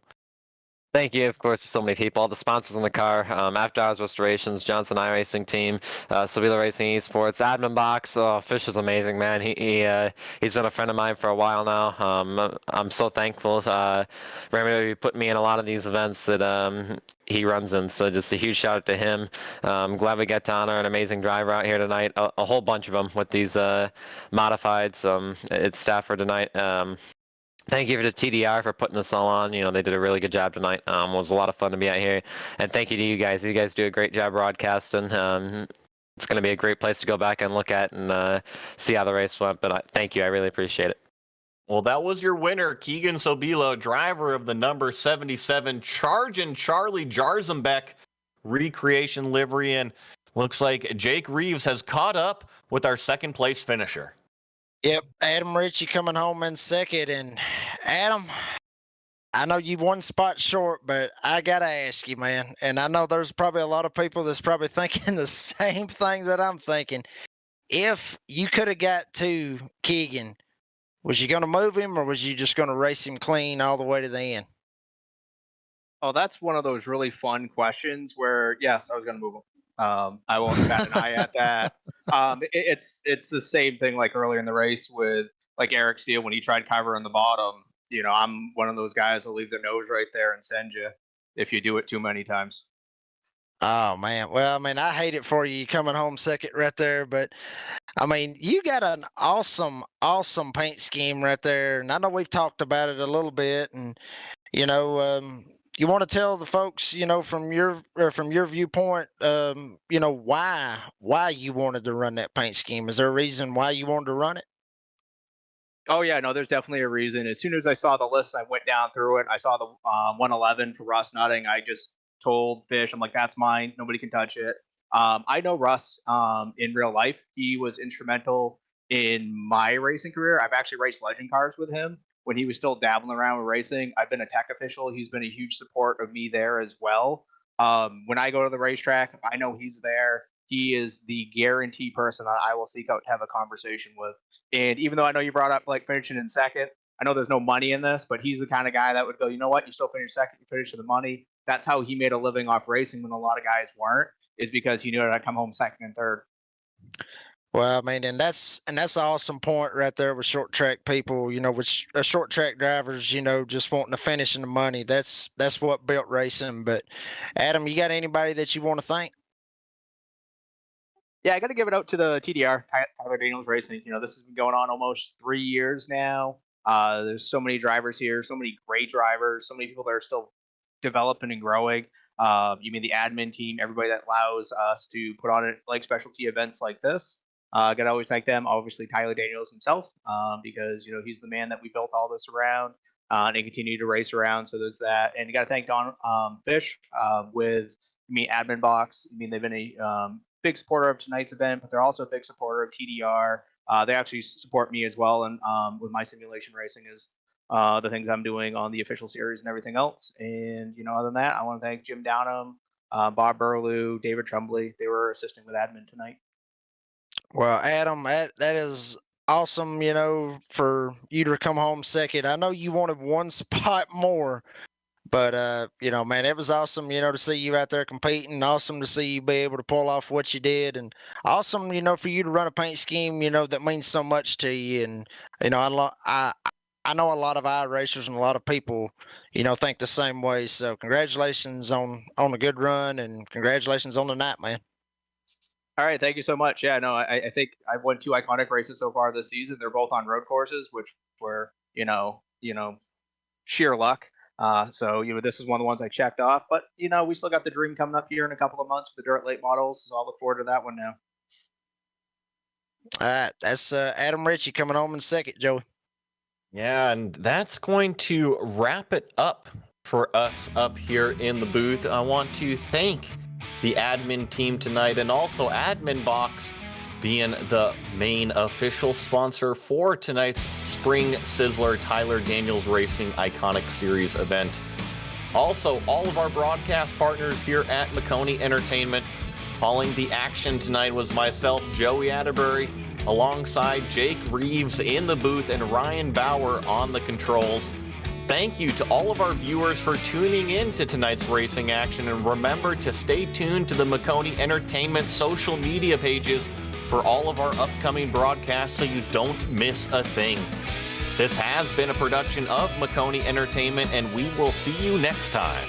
Thank you, of course, to so many people. All the sponsors in the car, After Hours Restorations, Johnson iRacing Team, Sevilla Racing Esports, AdminBoxx. Oh, Fish is amazing, man. He's been a friend of mine for a while now. I'm so thankful for him putting me in a lot of these events that he runs in. So just a huge shout out to him. I'm glad we got to honor an amazing driver out here tonight. A whole bunch of them with these modifieds. It's Stafford tonight. Thank you to TDR for putting this all on. They did a really good job tonight. It was a lot of fun to be out here. And thank you to you guys. You guys do a great job broadcasting. It's going to be a great place to go back and look at and see how the race went. But thank you. I really appreciate it. Well, that was your winner, Keegan Sobilo, driver of the number 77 Charging Charlie Jarzenbeck recreation livery. And looks like Jake Reeves has caught up with our second place finisher. Yep, Adam Ritchie coming home in second. And Adam, I know you one spot short, but I got to ask you, man. And I know there's probably a lot of people that's probably thinking the same thing that I'm thinking. If you could have got to Keegan, was you going to move him or was you just going to race him clean all the way to the end? Oh, that's one of those really fun questions where, yes, I was going to move him. I won't bat an eye at that. It's the same thing like earlier in the race with like Eric Steele when he tried cover on the bottom. I'm one of those guys that'll leave the nose right there and send you if you do it too many times. Oh man. Well, I mean, I hate it for you coming home second right there, but I mean, you got an awesome paint scheme right there. And I know we've talked about it a little bit and you want to tell the folks, from your viewpoint, why you wanted to run that paint scheme. Is there a reason why you wanted to run it? Oh yeah, no, there's definitely a reason. As soon as I saw the list, I went down through it. I saw the 111 for Russ Nutting. I just told Fish, I'm like, that's mine. Nobody can touch it. I know Russ in real life. He was instrumental in my racing career. I've actually raced legend cars with him when he was still dabbling around with racing. I've been a tech official. He's been a huge support of me there as well. When I go to the racetrack, I know he's there. He is the guarantee person that I will seek out to have a conversation with. And even though I know you brought up like finishing in second, I know there's no money in this, but he's the kind of guy that would go, you know what, you still finish second, you finish for the money. That's how he made a living off racing when a lot of guys weren't, is because he knew that I'd come home second and third. Well, I mean, and that's an awesome point right there with short track people, with short track drivers, just wanting to finish in the money. That's what built racing. But Adam, you got anybody that you want to thank? Yeah, I got to give it out to the TDR, Tyler Daniels Racing. This has been going on almost 3 years now. There's so many drivers here, so many great drivers, so many people that are still developing and growing. You mean the admin team, everybody that allows us to put on it like specialty events like this. Gotta always thank them. Obviously, Tyler Daniels himself, because he's the man that we built all this around, and continue to race around. So there's that, and you gotta thank Don Fish with AdminBoxx. They've been a big supporter of tonight's event, but they're also a big supporter of TDR. They actually support me as well, and with my simulation racing is the things I'm doing on the official series and everything else. And other than that, I want to thank Jim Downham, Bob Burlew, David Tremblay. They were assisting with admin tonight. Well, Adam, that is awesome, for you to come home second. I know you wanted one spot more, but man, it was awesome, to see you out there competing. Awesome to see you be able to pull off what you did, and awesome, for you to run a paint scheme, that means so much to you. And I know a lot of iRacers and a lot of people, think the same way. So congratulations on a good run, and congratulations on the night, man. All right, thank you so much. Yeah, no, I think I've won 2 iconic races so far this season. They're both on road courses, which were sheer luck. So this is one of the ones I checked off. But we still got the dream coming up here in a couple of months with the dirt late models. So I'll look forward to that one now. All right, that's Adam Ritchie coming home in second, Joey. Yeah, and that's going to wrap it up for us up here in the booth. I want to thank the admin team tonight, and also AdminBoxx being the main official sponsor for tonight's Spring Sizzler Tyler Daniels Racing Iconic Series event. Also, all of our broadcast partners here at Maconi Entertainment. Calling the action tonight was myself, Joey Atterbury, alongside Jake Reeves in the booth and Ryan Bauer on the controls. Thank you to all of our viewers for tuning in to tonight's racing action, and remember to stay tuned to the Maconi Entertainment social media pages for all of our upcoming broadcasts so you don't miss a thing. This has been a production of Maconi Entertainment, and we will see you next time.